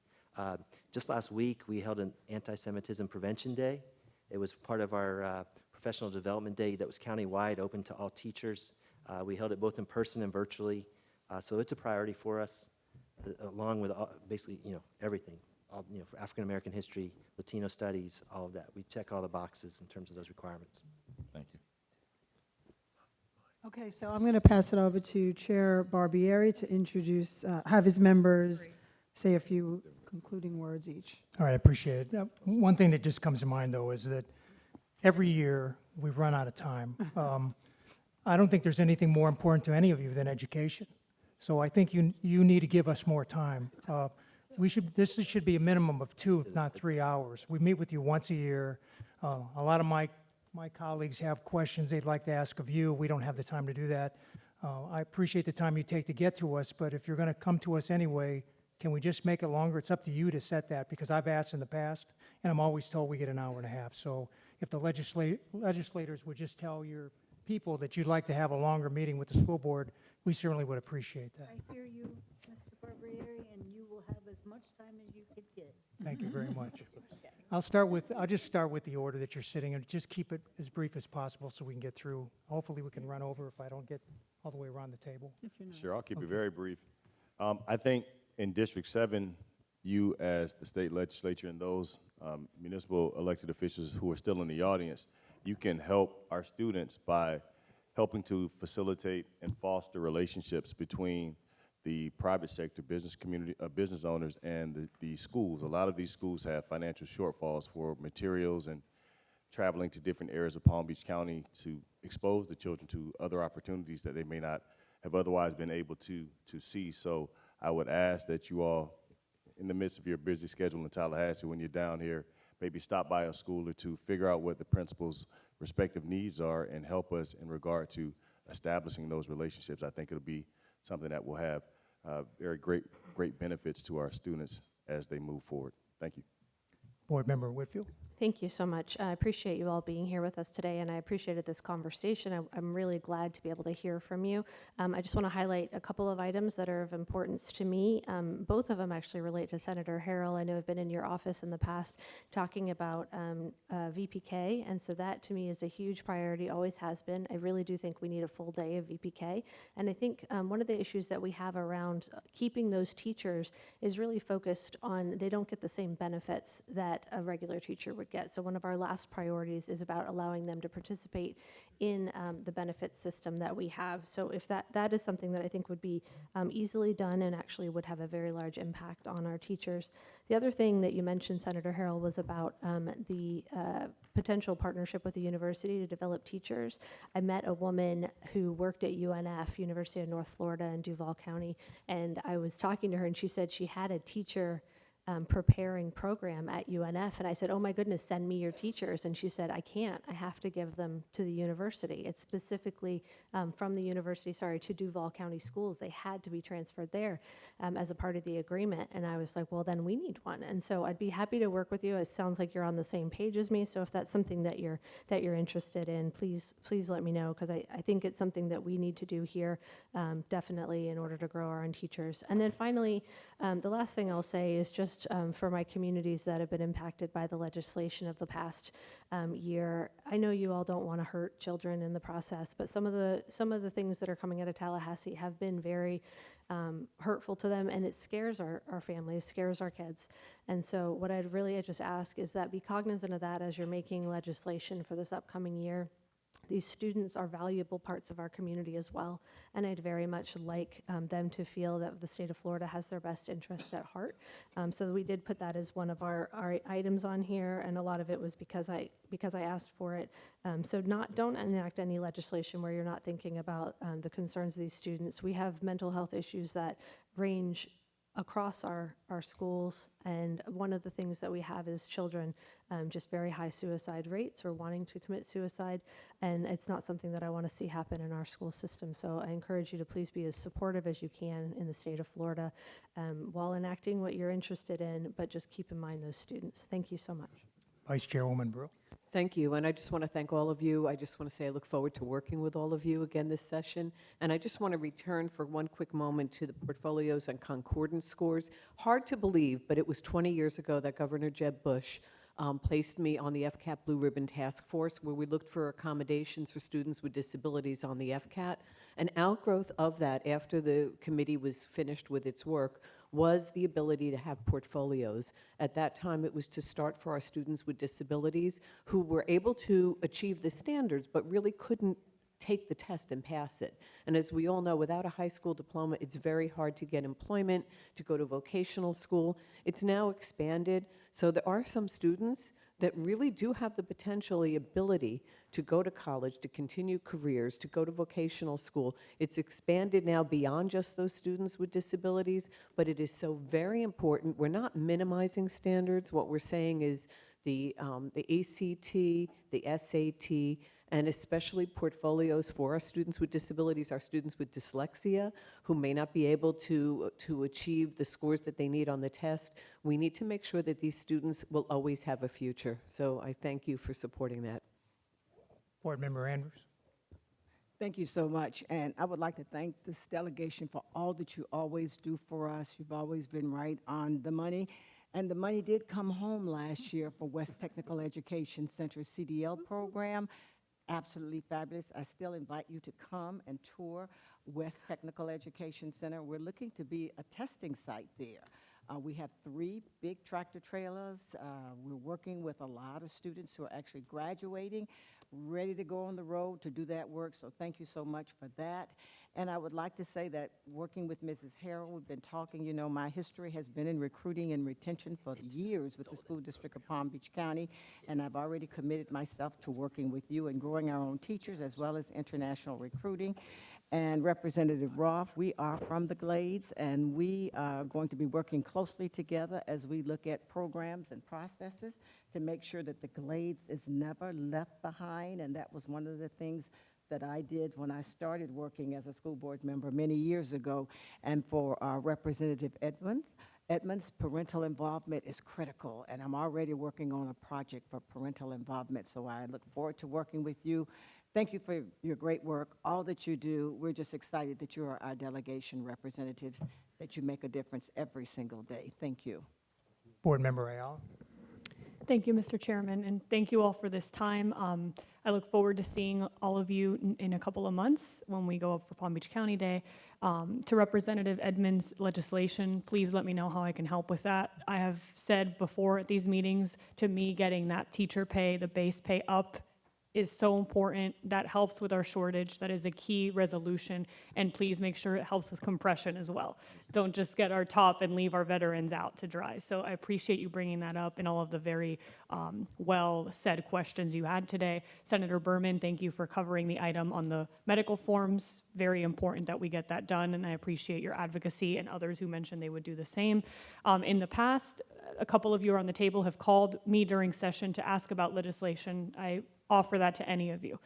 Just last week, we held an Anti-Semitism Prevention Day. It was part of our Professional Development Day that was countywide, open to all teachers. We held it both in person and virtually. So it's a priority for us, along with basically, everything. For African American history, Latino studies, all of that. We check all the boxes in terms of those requirements. Thank you. Okay, so I'm going to pass it over to Chair Barbieri to introduce, have his members say a few concluding words each. All right, I appreciate it. One thing that just comes to mind, though, is that every year we run out of time. I don't think there's anything more important to any of you than education. So I think you need to give us more time. This should be a minimum of 2, if not 3 hours. We meet with you once a year. A lot of my colleagues have questions they'd like to ask of you. We don't have the time to do that. I appreciate the time you take to get to us, but if you're going to come to us anyway, can we just make it longer? It's up to you to set that, because I've asked in the past, and I'm always told we get an hour and a half. So if the legislators would just tell your people that you'd like to have a longer meeting with the school board, we certainly would appreciate that. I hear you, Mr. Barbieri, and you will have as much time as you could get. Thank you very much. I'll just start with the order that you're sitting in. Just keep it as brief as possible so we can get through. Hopefully we can run over if I don't get all the way around the table. Sure, I'll keep it very brief. I think in District 7, you as the state legislature and those municipal elected officials who are still in the audience, you can help our students by helping to facilitate and foster relationships between the private sector, business community, business owners, and the schools. A lot of these schools have financial shortfalls for materials and traveling to different areas of Palm Beach County to expose the children to other opportunities that they may not have otherwise been able to see. So I would ask that you all, in the midst of your busy schedule in Tallahassee, when you're down here, maybe stop by a school or two, figure out what the principal's respective needs are, and help us in regard to establishing those relationships. I think it'll be something that will have very great benefits to our students as they move forward. Thank you. Board Member Whitfield. Thank you so much. I appreciate you all being here with us today, and I appreciated this conversation. I'm really glad to be able to hear from you. I just want to highlight a couple of items that are of importance to me. Both of them actually relate to Senator Harrell. I know I've been in your office in the past talking about VPK, and so that to me is a huge priority, always has been. I really do think we need a full day of VPK, and I think one of the issues that we have around keeping those teachers is really focused on they don't get the same benefits that a regular teacher would get. So one of our last priorities is about allowing them to participate in the benefits system that we have. So if that is something that I think would be easily done and actually would have a very large impact on our teachers. The other thing that you mentioned, Senator Harrell, was about the potential partnership with the university to develop teachers. I met a woman who worked at UNF, University of North Florida in Duval County, and I was talking to her and she said she had a teacher preparing program at UNF, and I said, oh my goodness, send me your teachers, and she said, I can't, I have to give them to the university. It's specifically from the university, to Duval County Schools. They had to be transferred there as a part of the agreement, and I was like, well, then we need one. And so I'd be happy to work with you. It sounds like you're on the same page as me, so if that's something that you're interested in, please let me know, because I think it's something that we need to do here, definitely, in order to grow our own teachers. And then finally, the last thing I'll say is just for my communities that have been impacted by the legislation of the past year. I know you all don't want to hurt children in the process, but some of the things that are coming out of Tallahassee have been very hurtful to them, and it scares our families, scares our kids. And so what I'd really just ask is that be cognizant of that as you're making legislation for this upcoming year. These students are valuable parts of our community as well, and I'd very much like them to feel that the state of Florida has their best interests at heart. So we did put that as one of our items on here, and a lot of it was because I asked for it. So don't enact any legislation where you're not thinking about the concerns of these students. We have mental health issues that range across our schools, and one of the things that we have is children just very high suicide rates or wanting to commit suicide, and it's not something that I want to see happen in our school system. So I encourage you to please be as supportive as you can in the state of Florida while enacting what you're interested in, but just keep in mind those students. Thank you so much. Vice Chairwoman Brew. Thank you, and I just want to thank all of you. I just want to say I look forward to working with all of you again this session, and I just want to return for one quick moment to the portfolios and concordance scores. Hard to believe, but it was 20 years ago that Governor Jeb Bush placed me on the FCAT Blue Ribbon Task Force, where we looked for accommodations for students with disabilities on the FCAT. An outgrowth of that, after the committee was finished with its work, was the ability to have portfolios. At that time, it was to start for our students with disabilities who were able to achieve the standards, but really couldn't take the test and pass it. And as we all know, without a high school diploma, it's very hard to get employment, to go to vocational school. It's now expanded, so there are some students that really do have the potential, the ability to go to college, to continue careers, to go to vocational school. It's expanded now beyond just those students with disabilities, but it is so very important. We're not minimizing standards. What we're saying is the ACT, the SAT, and especially portfolios for our students with disabilities, our students with dyslexia, who may not be able to achieve the scores that they need on the test. We need to make sure that these students will always have a future. So I thank you for supporting that. Board Member Andrews. Thank you so much, and I would like to thank this delegation for all that you always do for us. You've always been right on the money, and the money did come home last year for West Technical Education Center CDL program. Absolutely fabulous. I still invite you to come and tour West Technical Education Center. We're looking to be a testing site there. We have 3 big tractor trailers. We're working with a lot of students who are actually graduating. ready to go on the road to do that work, so thank you so much for that. And I would like to say that working with Mrs. Harrell, we've been talking, you know, my history has been in recruiting and retention for years with the School District of Palm Beach County, and I've already committed myself to working with you and growing our own teachers as well as international recruiting. And Representative Roth, we are from the Glades, and we are going to be working closely together as we look at programs and processes to make sure that the Glades is never left behind, and that was one of the things that I did when I started working as a school board member many years ago. And for Representative Edmonds, parental involvement is critical, and I'm already working on a project for parental involvement, so I look forward to working with you. Thank you for your great work, all that you do. We're just excited that you are our delegation representatives, that you make a difference every single day. Thank you. Board Member Ayala. Thank you, Mr. Chairman, and thank you all for this time. I look forward to seeing all of you in a couple of months when we go up for Palm Beach County Day. To Representative Edmonds' legislation, please let me know how I can help with that. I have said before at these meetings, to me, getting that teacher pay, the base pay up is so important. That helps with our shortage. That is a key resolution. And please make sure it helps with compression as well. Don't just get our top and leave our veterans out to dry. So I appreciate you bringing that up and all of the very well-said questions you had today. Senator Berman, thank you for covering the item on the medical forms. Very important that we get that done, and I appreciate your advocacy and others who mentioned they would do the same. In the past, a couple of you on the table have called me during session to ask about legislation. I offer that to any of you.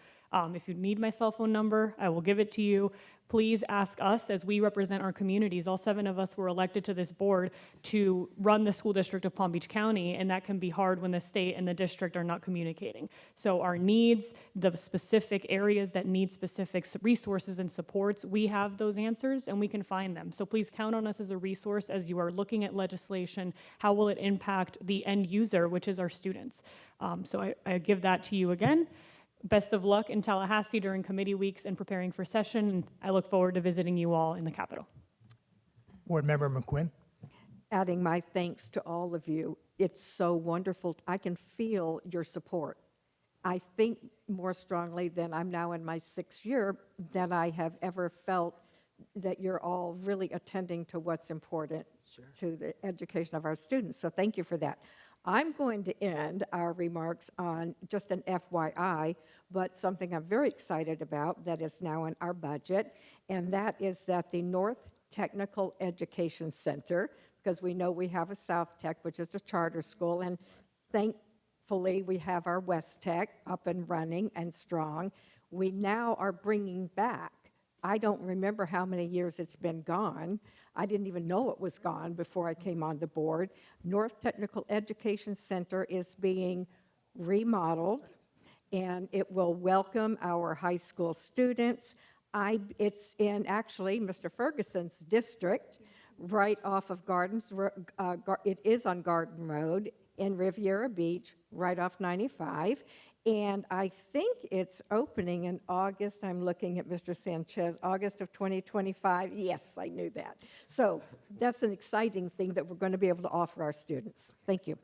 If you need my cell phone number, I will give it to you. Please ask us, as we represent our communities. All 7 of us were elected to this board to run the school district of Palm Beach County, and that can be hard when the state and the district are not communicating. So our needs, the specific areas that need specific resources and supports, we have those answers and we can find them. So please count on us as a resource as you are looking at legislation. How will it impact the end user, which is our students? So I give that to you again. Best of luck in Tallahassee during committee weeks and preparing for session. And I look forward to visiting you all in the Capitol. Board Member McQuinn. Adding my thanks to all of you. It's so wonderful. I can feel your support. I think more strongly than I'm now in my 6th year than I have ever felt that you're all really attending to what's important to the education of our students. So thank you for that. I'm going to end our remarks on just an FYI, but something I'm very excited about that is now in our budget, and that is that the North Technical Education Center, because we know we have a South Tech, which is a charter school, and thankfully we have our West Tech up and running and strong. We now are bringing back, I don't remember how many years it's been gone. I didn't even know it was gone before I came on the board. North Technical Education Center is being remodeled, and it will welcome our high school students. It's in actually Mr. Ferguson's district, right off of it is on Garden Road in Riviera Beach, right off 95. And I think it's opening in August. I'm looking at Mr. Sanchez, August of 2025. Yes, I knew that. So that's an exciting thing that we're going to be able to offer our students. Thank you.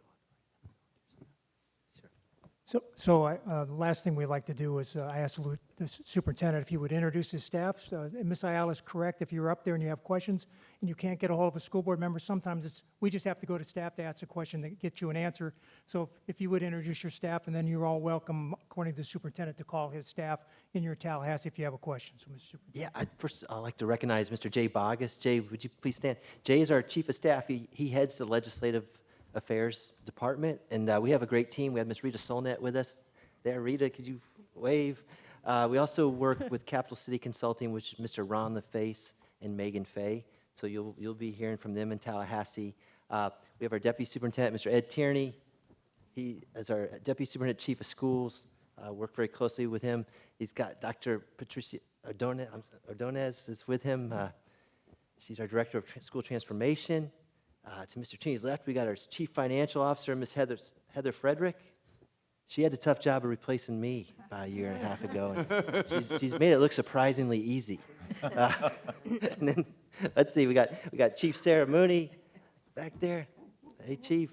So the last thing we'd like to do is I asked the superintendent if he would introduce his staff. And Ms. Ayala is correct. If you're up there and you have questions and you can't get a hold of a school board member, sometimes we just have to go to staff to ask a question to get you an answer. So if you would introduce your staff, and then you're all welcome, according to the superintendent, to call his staff in your Tallahassee if you have a question. So, Mr. Superintendent. Yeah, first I'd like to recognize Mr. Jay Bogus. Jay, would you please stand? Jay is our chief of staff. He heads the legislative affairs department, and we have a great team. We have Ms. Rita Solnett with us there. Rita, could you wave? We also work with Capital City Consulting, which is Mr. Ron LaFace and Megan Fay. So you'll be hearing from them in Tallahassee. We have our deputy superintendent, Mr. Ed Tierney. He is our deputy superintendent, chief of schools. Work very closely with him. He's got Dr. Patricia Ordonez is with him. She's our director of school transformation. To Mr. Tierney's left, we got our chief financial officer, Ms. Heather Frederick. She had the tough job of replacing me about a year and a half ago, and she's made it look surprisingly easy. And then, let's see, we got Chief Sarah Mooney back there. Hey, Chief.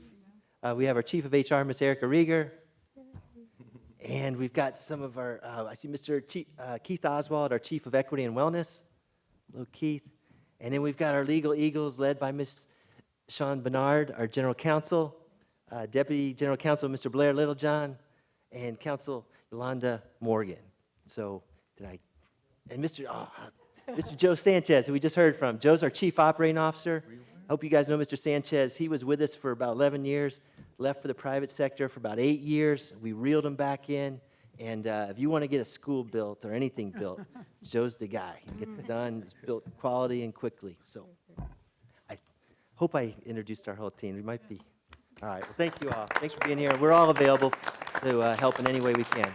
We have our chief of HR, Ms. Erica Rieger. And we've got some of our, I see Mr. Keith Oswald, our Chief of Equity and Wellness. Hello, Keith. And then we've got our Legal Eagles led by Ms. Sean Bernard, our General Counsel, Deputy General Counsel Mr. Blair Littlejohn, and Counsel Yolanda Morgan. So and Mr. Joe Sanchez, who we just heard from. Joe's our Chief Operating Officer. I hope you guys know Mr. Sanchez. He was with us for about 11 years, left for the private sector for about 8 years. We reeled him back in. And if you want to get a school built or anything built, Joe's the guy. He gets it done, it's built quality and quickly. So I hope I introduced our whole team. We might be. All right, well, thank you all. Thanks for being here. We're all available to help in any way we can.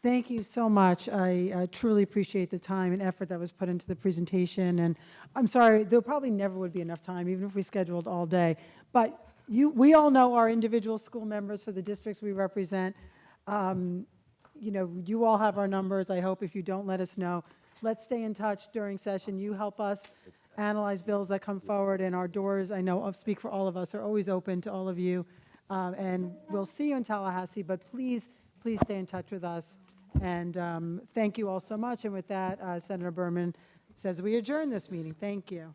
Thank you so much. I truly appreciate the time and effort that was put into the presentation. And I'm sorry, there probably never would be enough time, even if we scheduled all day. But we all know our individual school members for the districts we represent. You know, you all have our numbers. I hope if you don't, let us know. Let's stay in touch during session. You help us analyze bills that come forward, and our doors, I know, I'll speak for all of us, are always open to all of you. And we'll see you in Tallahassee, but please stay in touch with us. And thank you all so much. And with that, Senator Berman says we adjourn this meeting. Thank you.